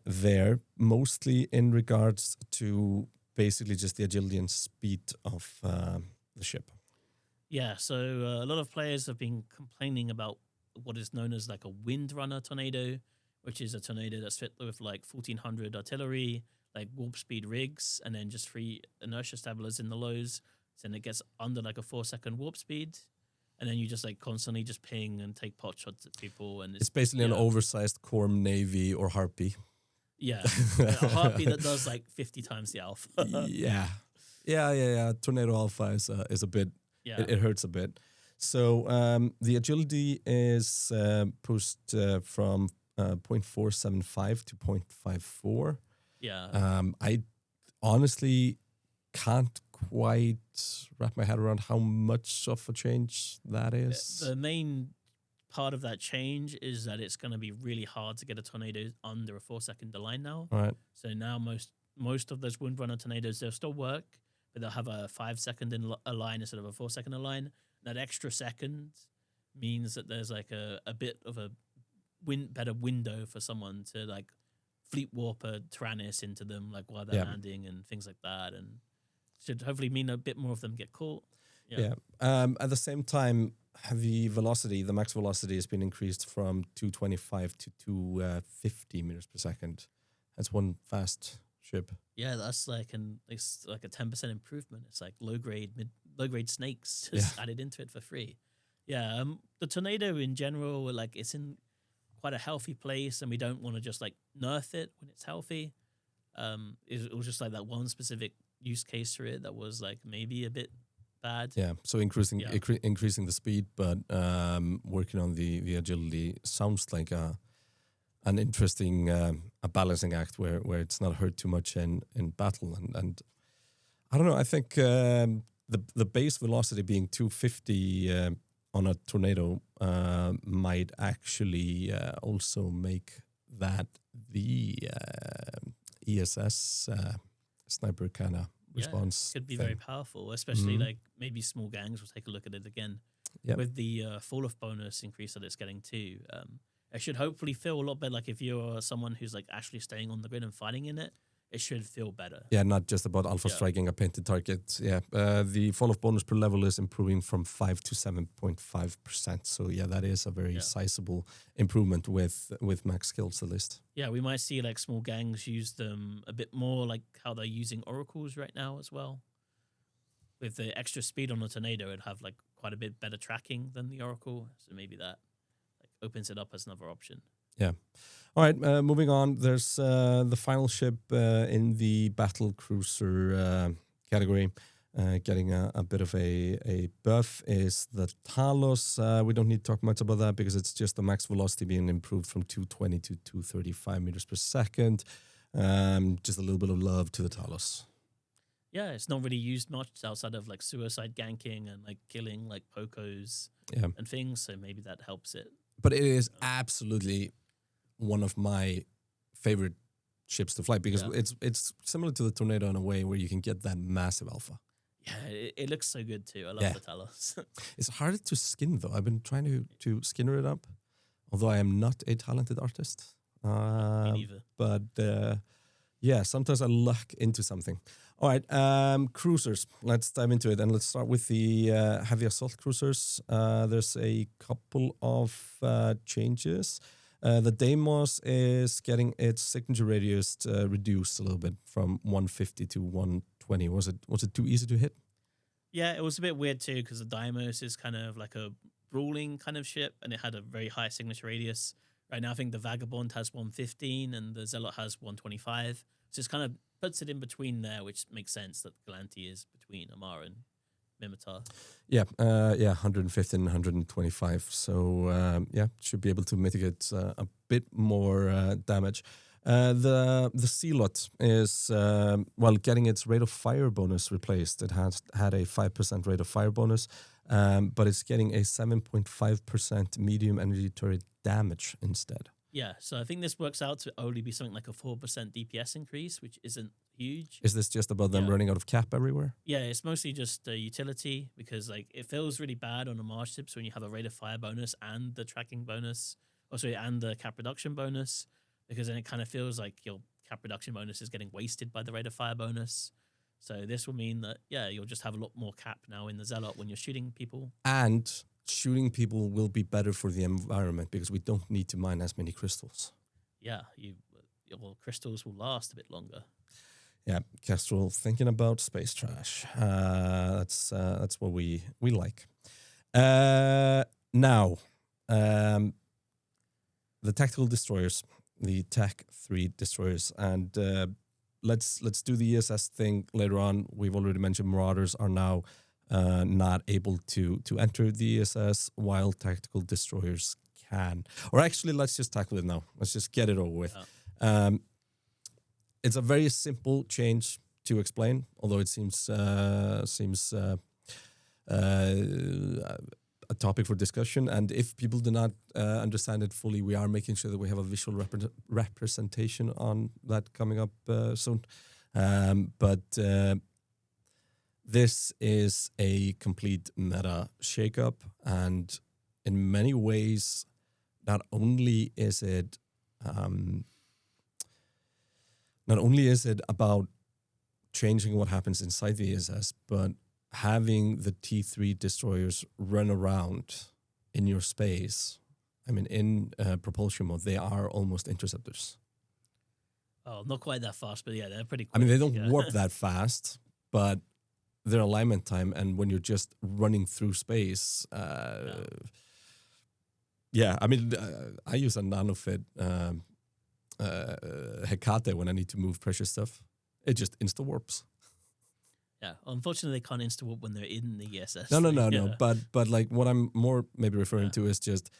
S1: there, mostly in regards to basically just the agility and speed of the ship.
S2: Yeah, so a lot of players have been complaining about what is known as like a Windrunner tornado, which is a tornado that's fit with like 1400 artillery, like warp speed rigs, and then just 3 inertia stabilizers in the lows. So then it gets under like a 4-second warp speed. And then you just like constantly just ping and take pot shots at people. And it's
S1: basically an oversized Corm Navy or Harpy.
S2: Yeah. A Harpy that does like 50 times the alpha.
S1: Yeah. Tornado Alpha is a bit, it hurts a bit. So the agility is pushed from 0.475 to 0.54.
S2: Yeah.
S1: I honestly can't quite wrap my head around how much of a change that is.
S2: The main part of that change is that it's going to be really hard to get a tornado under a 4-second align now.
S1: All right.
S2: So now most of those Windrunner tornadoes, they'll still work, but they'll have a 5-second align instead of a 4-second align. That extra second means that there's like a bit of a better window for someone to like fleet warp a Tyrannus into them, like while they're landing and things like that, and should hopefully mean a bit more of them get caught.
S1: Yeah. At the same time, the velocity, the max velocity, has been increased from 225 to 250 meters per second. That's one fast ship.
S2: Yeah, that's it's like a 10% improvement. It's like low grade snakes just added into it for free. Yeah, the tornado in general, like it's in quite a healthy place, and we don't want to just like nerf it when it's healthy. It was just like that one specific use case for it that was like maybe a bit bad. Yeah,
S1: so increasing the speed, but working on the agility sounds like an interesting a balancing act where it's not hurt too much in battle, and I don't know. I think the base velocity being 250 on a tornado might actually also make that the ESS sniper kind of response
S2: could be very powerful, especially like maybe small gangs will take a look at it again with the fall off bonus increase that it's getting too. It should hopefully feel a lot better. Like if you're someone who's like actually staying on the grid and fighting in it, it should feel better.
S1: Yeah, not just about alpha striking a painted target. Yeah, the fall off bonus per level is improving from 5 to 7.5%. So yeah, that is a very sizable improvement with max skills at least.
S2: Yeah, we might see like small gangs use them a bit more, like how they're using oracles right now as well. With the extra speed on the tornado, it'd have like quite a bit better tracking than the Oracle. So maybe that like opens it up as another option.
S1: Yeah. All right. Moving on. There's the final ship in the battle cruiser category. Getting a bit of a buff is the Talos. We don't need to talk much about that because it's just the max velocity being improved from 220 to 235 meters per second. Just a little bit of love to the Talos.
S2: Yeah, it's not really used much outside of like suicide ganking and like killing like pocos and things. So maybe that helps it.
S1: But it is absolutely one of my favorite ships to fly because it's similar to the Tornado in a way where you can get that massive alpha.
S2: Yeah, it looks so good too. I love the Talos.
S1: It's harder to skin though. I've been trying to skinner it up, although I am not a talented artist.
S2: Me neither.
S1: But sometimes I luck into something. All right, cruisers. Let's dive into it, and let's start with the heavy assault cruisers. There's a couple of changes. The Deimos is getting its signature radius reduced a little bit from 150 to 120. Was it too easy to hit?
S2: Yeah, it was a bit weird too because the Deimos is kind of like a brawling kind of ship, and it had a very high signature radius. Right now, I think the Vagabond has 115 and the Zealot has 125. So it's kind of puts it in between there, which makes sense that Galanti is between Amara and Mimitar.
S1: Yeah, 115 and 125. So should be able to mitigate a bit more damage. The Zealot is getting its rate of fire bonus replaced. It had a 5% rate of fire bonus, but it's getting a 7.5% medium energy turret damage instead.
S2: Yeah, so I think this works out to only be something like a 4% DPS increase, which isn't huge.
S1: Is this just about them running out of cap everywhere?
S2: Yeah, it's mostly just utility because like it feels really bad on a Mars ships when you have a rate of fire bonus and the tracking bonus, and the cap reduction bonus, because then it kind of feels like your cap reduction bonus is getting wasted by the rate of fire bonus. So this will mean that, you'll just have a lot more cap now in the Zealot when you're shooting people.
S1: And shooting people will be better for the environment because we don't need to mine as many crystals.
S2: Yeah, your crystals will last a bit longer.
S1: Yeah, Kestrel thinking about space trash. That's what we like. Now, the tactical destroyers, the Tech 3 destroyers, and let's do the ESS thing later on. We've already mentioned Marauders are now not able to enter the ESS while tactical destroyers can. Or actually, let's just tackle it now. Let's just get it over with. It's a very simple change to explain, although it seems a topic for discussion. And if people do not understand it fully, we are making sure that we have a visual representation on that coming up soon. But this is a complete meta shakeup, and in many ways, not only is it about changing what happens inside the ESS, but having the T3 destroyers run around in your space. I mean, in propulsion mode, they are almost interceptors.
S2: Oh, not quite that fast, but they're pretty quick.
S1: I mean, they don't warp that fast, but their alignment time, and when you're just running through space, I mean, I use a nanofit Hecate when I need to move precious stuff. It just insta warps.
S2: Yeah, unfortunately, they can't insta warp when they're in the ESS.
S1: No. But like what I'm more maybe referring to is just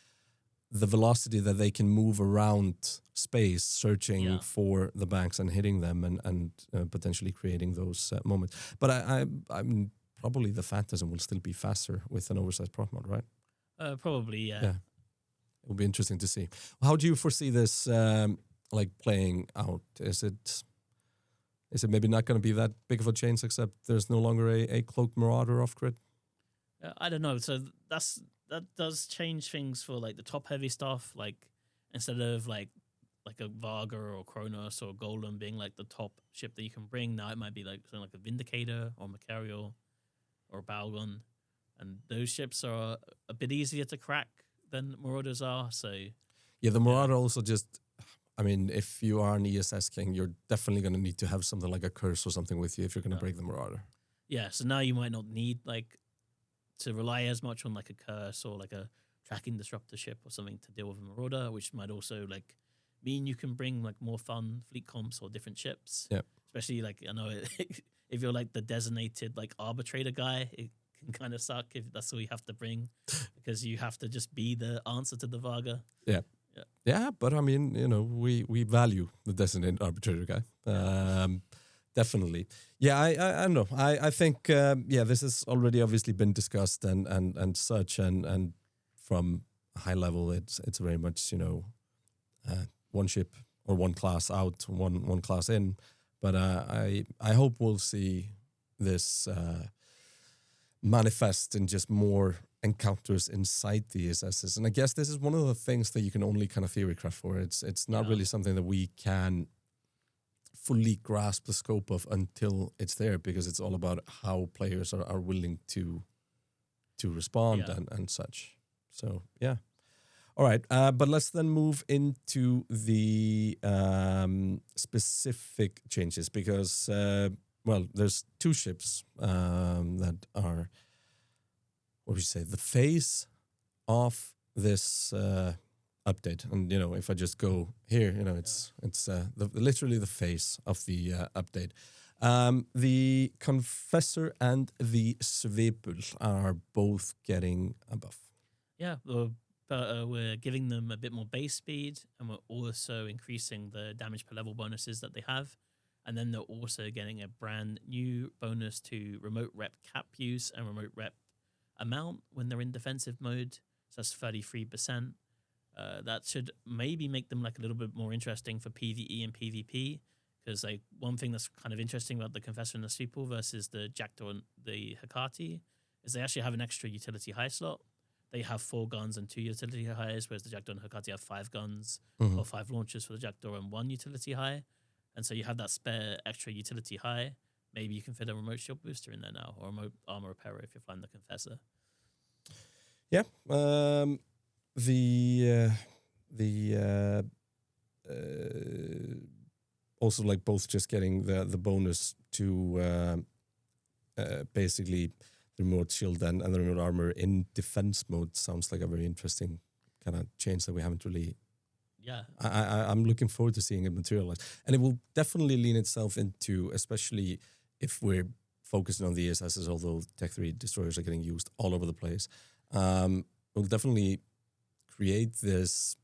S1: the velocity that they can move around space, searching for the banks and hitting them, and potentially creating those moments. But I'm probably the Phantasm will still be faster with an oversized prop mod, right?
S2: Probably, yeah.
S1: It will be interesting to see. How do you foresee this playing out? Is it maybe not going to be that big of a change, except there's no longer a cloaked Marauder off grid?
S2: I don't know. So that does change things for like the top heavy stuff. Like instead of like a Varga or Kronos or Golem being like the top ship that you can bring, now it might be like something like a Vindicator or Macarial or Balgon, and those ships are a bit easier to crack than Marauders are. So
S1: the Marauder also just. I mean, if you are an ESS king, you're definitely going to need to have something like a curse or something with you if you're going to break the Marauder.
S2: Yeah, so now you might not need like to rely as much on like a curse or like a tracking disruptor ship or something to deal with a Marauder, which might also like mean you can bring like more fun fleet comps or different ships.
S1: Yeah.
S2: Especially like I know if you're like the designated like arbitrator guy, it can kind of suck if that's all you have to bring because you have to just be the answer to the Varga.
S1: Yeah, but I mean, we value the designated arbitrator guy. Definitely. Yeah, I don't know. I think this has already obviously been discussed and such, and from a high level, it's very much one ship or one class out, one class in. But I hope we'll see this manifest in just more encounters inside the ESSs. And I guess this is one of the things that you can only kind of theorycraft for. It's not really something that we can fully grasp the scope of until it's there, because it's all about how players are willing to respond and such. So, yeah. All right, but let's then move into the specific changes because, there's two ships that are, what would you say, the face of this update. And, if I just go here, it's literally the face of the update. The Confessor and the Svepul are both getting a buff.
S2: Yeah, but we're giving them a bit more base speed, and we're also increasing the damage per level bonuses that they have. And then they're also getting a brand new bonus to remote rep cap use and remote rep amount when they're in defensive mode. So that's 33%. That should maybe make them like a little bit more interesting for PvE and PvP. Because like one thing that's kind of interesting about the Confessor and the Sleeple versus the Jackdaw and the Hecate is they actually have an extra utility high slot. They have 4 guns and 2 utility highs, whereas the Jackdaw and Hecate have 5 guns or 5 launchers for the Jackdaw and 1 utility high. And so you have that spare extra utility high. Maybe you can fit a remote shield booster in there now, or a remote armor repairer if you're flying the Confessor.
S1: Yeah. Also like both just getting the bonus to basically the remote shield and the remote armor in defense mode sounds like a very interesting kind of change that we haven't really.
S2: Yeah,
S1: I'm looking forward to seeing it materialize, and it will definitely lean itself into, especially if we're focusing on the ESSs, although Tech 3 destroyers are getting used all over the place. Will definitely create this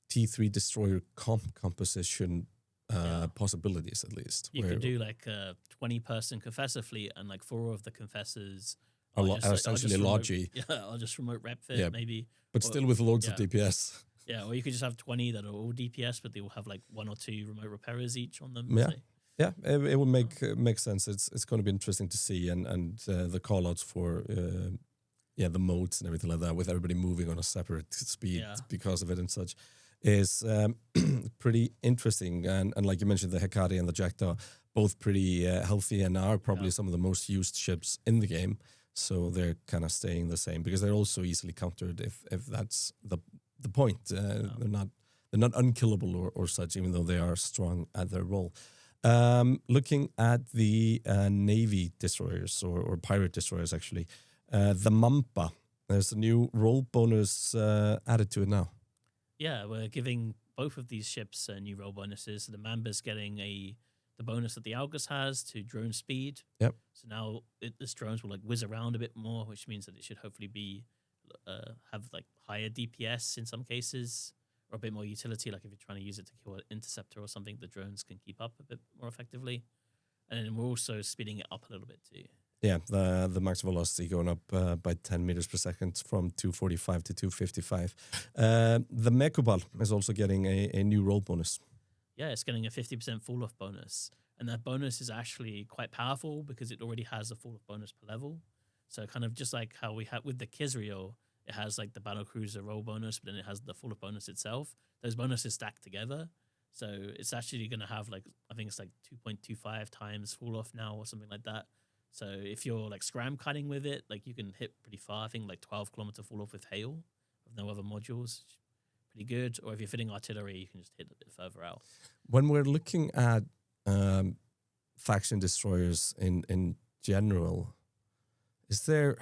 S1: T3 destroyer composition possibilities, at least.
S2: You could do like a 20-person Confessor fleet, and like 4 of the Confessors
S1: are essentially Logi.
S2: Yeah, I'll just remote rep fit maybe.
S1: But still with loads of DPS.
S2: Yeah, or you could just have 20 that are all DPS, but they will have like 1 or 2 remote repairers each on them.
S1: Yeah. Yeah, it would make sense. It's going to be interesting to see, and the callouts for the modes and everything like that, with everybody moving on a separate speed because of it and such, is pretty interesting. And like you mentioned, the Hecate and the Jackdaw, both pretty healthy and are probably some of the most used ships in the game. So they're kind of staying the same because they're also easily countered if that's the point. They're not unkillable or such, even though they are strong at their role. Looking at the Navy destroyers or pirate destroyers, actually, the Mampa, there's a new roll bonus added to it now.
S2: Yeah, we're giving both of these ships new roll bonuses. So the Mamba's getting the bonus that the Algus has to drone speed.
S1: Yep.
S2: So now this drones will like whiz around a bit more, which means that it should hopefully be have like higher DPS in some cases, or a bit more utility. Like if you're trying to use it to kill an interceptor or something, the drones can keep up a bit more effectively. And then we're also speeding it up a little bit too.
S1: Yeah, the max velocity going up by 10 meters per second from 245 to 255. The Mekubal is also getting a new roll bonus.
S2: Yeah, it's getting a 50% fall-off bonus. And that bonus is actually quite powerful because it already has a fall-off bonus per level. So kind of just like how we had with the Kestrel, it has like the battle cruiser roll bonus, but then it has the fall-off bonus itself. Those bonuses stack together. So it's actually going to have like, I think it's like 2.25 times fall-off now or something like that. So if you're like scram cutting with it, like you can hit pretty far. I think like 12 kilometer fall-off with hail with no other modules. Pretty good. Or if you're fitting artillery, you can just hit a bit further out.
S1: When we're looking at faction destroyers in general, is there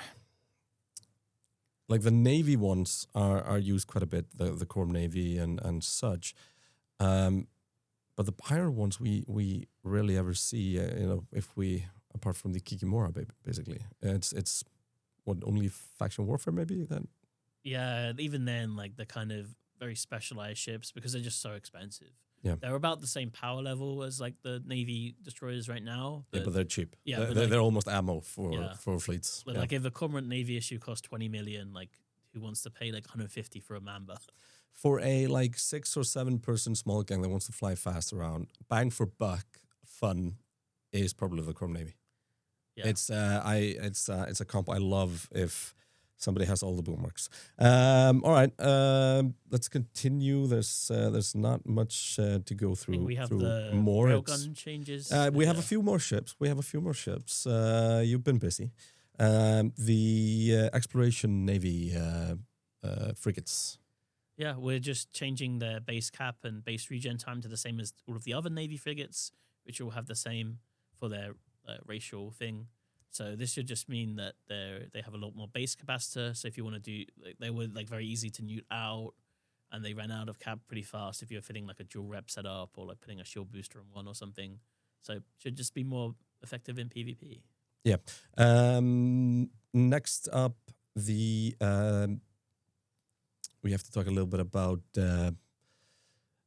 S1: like the Navy ones are used quite a bit, the Corps Navy and such. But the pirate ones we rarely ever see. If we apart from the Kikimora, basically, it's what only faction warfare maybe then.
S2: Yeah, even then, like the kind of very specialized ships because they're just so expensive.
S1: Yeah.
S2: They're about the same power level as like the Navy destroyers right now.
S1: But they're cheap.
S2: Yeah,
S1: they're almost ammo for fleets.
S2: But like if a Cormorant Navy issue costs 20 million, like who wants to pay like 150 for a Mamba?
S1: For a like 6 or 7 person small gang that wants to fly fast around, bang for buck, fun is probably the Chrome Navy. Yeah. It's a comp I love if somebody has all the bookmarks. All right, let's continue. There's not much to go through.
S2: I think we have the
S1: more
S2: railgun changes.
S1: We have a few more ships. You've been busy. The Exploration Navy frigates.
S2: Yeah, we're just changing their base cap and base regen time to the same as all of the other Navy frigates, which will have the same for their racial thing. So this should just mean that they have a lot more base capacitor. So if you want to do, they were like very easy to newt out, and they ran out of cap pretty fast if you're fitting like a dual rep setup or like putting a shield booster on one or something. So it should just be more effective in PvP.
S1: Yeah. Next up, we have to talk a little bit about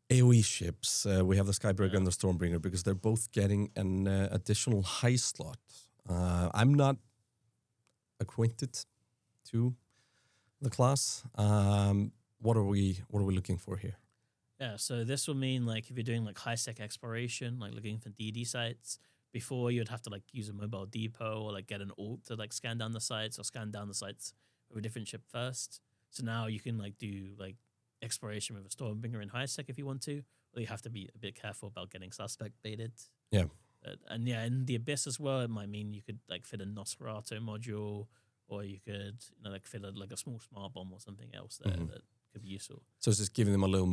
S1: AoE ships. We have the Skybringer and the Stormbringer because they're both getting an additional high slot. I'm not acquainted to the class. What are we looking for here?
S2: Yeah, so this will mean like if you're doing like high sec exploration, like looking for DD sites, before you'd have to like use a mobile depot or like get an alt to like scan down the sites or scan down the sites of a different ship first. So now you can like do like exploration with a Stormbringer in high sec if you want to, or you have to be a bit careful about getting suspect baited.
S1: Yeah.
S2: And yeah, in the Abyss as well, it might mean you could like fit a Nosferatu module, or you could like fit a small smart bomb or something else there that could be useful.
S1: So it's just giving them a little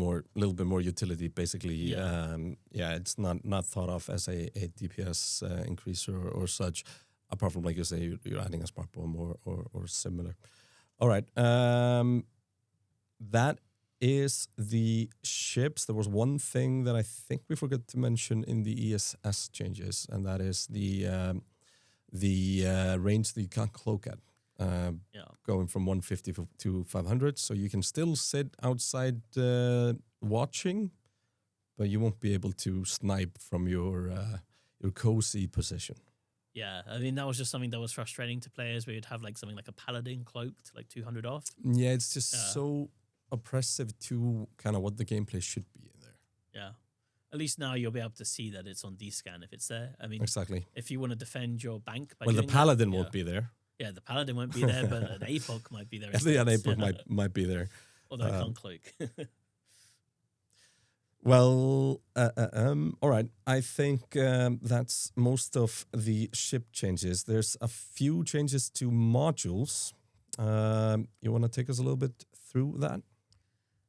S1: bit more utility, basically.
S2: Yeah,
S1: It's not thought of as a DPS increaser or such, apart from like you say you're adding a smart bomb or similar. All right, that is the ships. There was one thing that I think we forgot to mention in the ESS changes, and that is the range that you can't cloak at. Going from 150 to 500, so you can still sit outside watching, but you won't be able to snipe from your cozy position.
S2: Yeah, I mean that was just something that was frustrating to players where you'd have like something like a paladin cloaked like 200 off.
S1: Yeah, it's just so oppressive to kind of what the gameplay should be in there.
S2: Yeah. At least now you'll be able to see that it's on D-scan if it's there. I mean,
S1: exactly.
S2: If you want to defend your bank by
S1: the paladin won't be there.
S2: Yeah, the paladin won't be there, but an APOC might be there.
S1: Yeah, an APOC might be there.
S2: Although I can't cloak.
S1: Well, all right. I think that's most of the ship changes. There's a few changes to modules. You want to take us a little bit through that?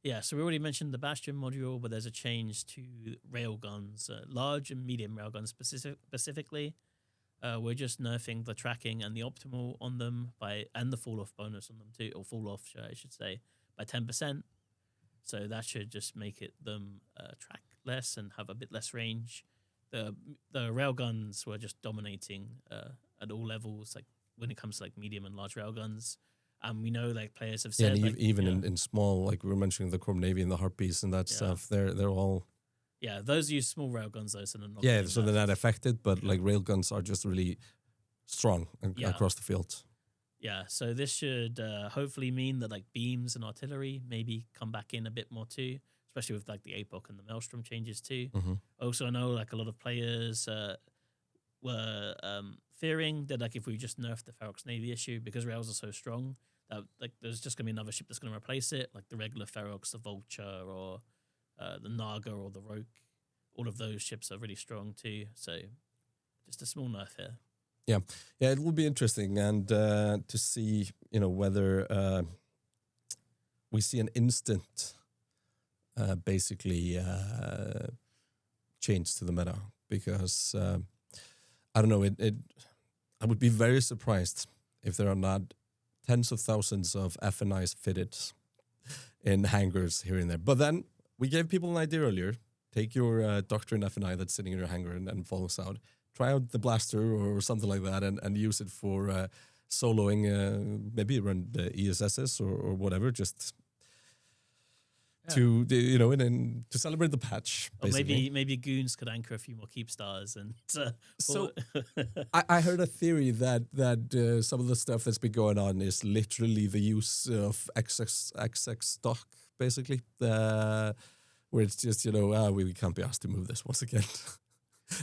S2: Yeah, so we already mentioned the Bastion module, but there's a change to railguns, large and medium railguns specifically. We're just nerfing the tracking and the optimal on them and the fall-off bonus on them too, or fall-off, I should say, by 10%. So that should just make them track less and have a bit less range. The railguns were just dominating at all levels, like when it comes to like medium and large railguns. And we know like players have said,
S1: and even in small, like we were mentioning the Corps Navy and the Harpies and that stuff, they're all.
S2: Yeah, those use small railguns though, so they're not.
S1: Yeah, so they're not affected, but like railguns are just really strong across the field.
S2: Yeah, so this should hopefully mean that like beams and artillery maybe come back in a bit more too, especially with like the APOC and the Maelstrom changes too.
S1: Mm-hmm.
S2: Also, I know like a lot of players were fearing that like if we just nerf the Ferox Navy issue because rails are so strong, that like there's just gonna be another ship that's gonna replace it, like the regular Ferox, the Vulture, or the Naga or the Roke. All of those ships are really strong too. So just a small nerf here.
S1: Yeah, it will be interesting and to see, whether we see an instant, basically, change to the meta because I don't know. I would be very surprised if there are not tens of thousands of FNIs fitted in hangars here and there. But then we gave people an idea earlier. Take your Doctrine FNI that's sitting in your hangar and follow us out. Try out the blaster or something like that and use it for soloing, maybe around the ESSs or whatever, just to, and to celebrate the patch, basically.
S2: Or maybe goons could anchor a few more keep stars. And
S1: so I heard a theory that some of the stuff that's been going on is literally the use of XX stock, basically, where it's just, we can't be asked to move this once again.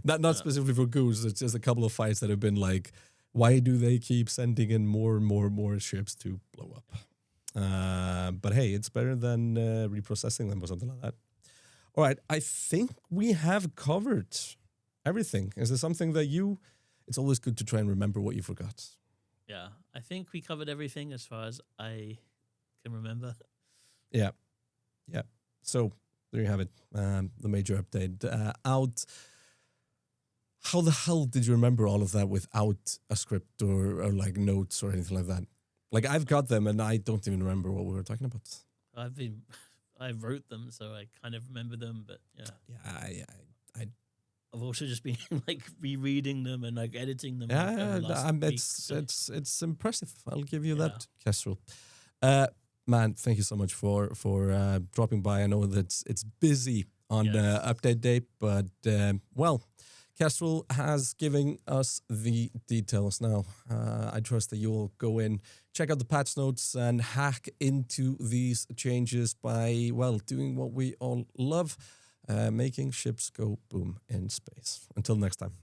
S1: not specifically for goons, it's just a couple of fights that have been like, why do they keep sending in more and more ships to blow up? But hey, it's better than reprocessing them or something like that. All right, I think we have covered everything. Is there something that it's always good to try and remember what you forgot.
S2: Yeah, I think we covered everything as far as I can remember.
S1: Yeah. So there you have it, the major update. Out. How the hell did you remember all of that without a script or like notes or anything like that? Like, I've got them and I don't even remember what we were talking about.
S2: I wrote them, so I kind of remember them, but yeah.
S1: Yeah,
S2: I've also just been like rereading them and like editing them.
S1: It's impressive. I'll give you that, Kestrel. Man, thank you so much for dropping by. I know that it's busy on update day, but Kestrel has given us the details now. I trust that you will go in, check out the patch notes, and hack into these changes by, doing what we all love, making ships go boom in space. Until next time.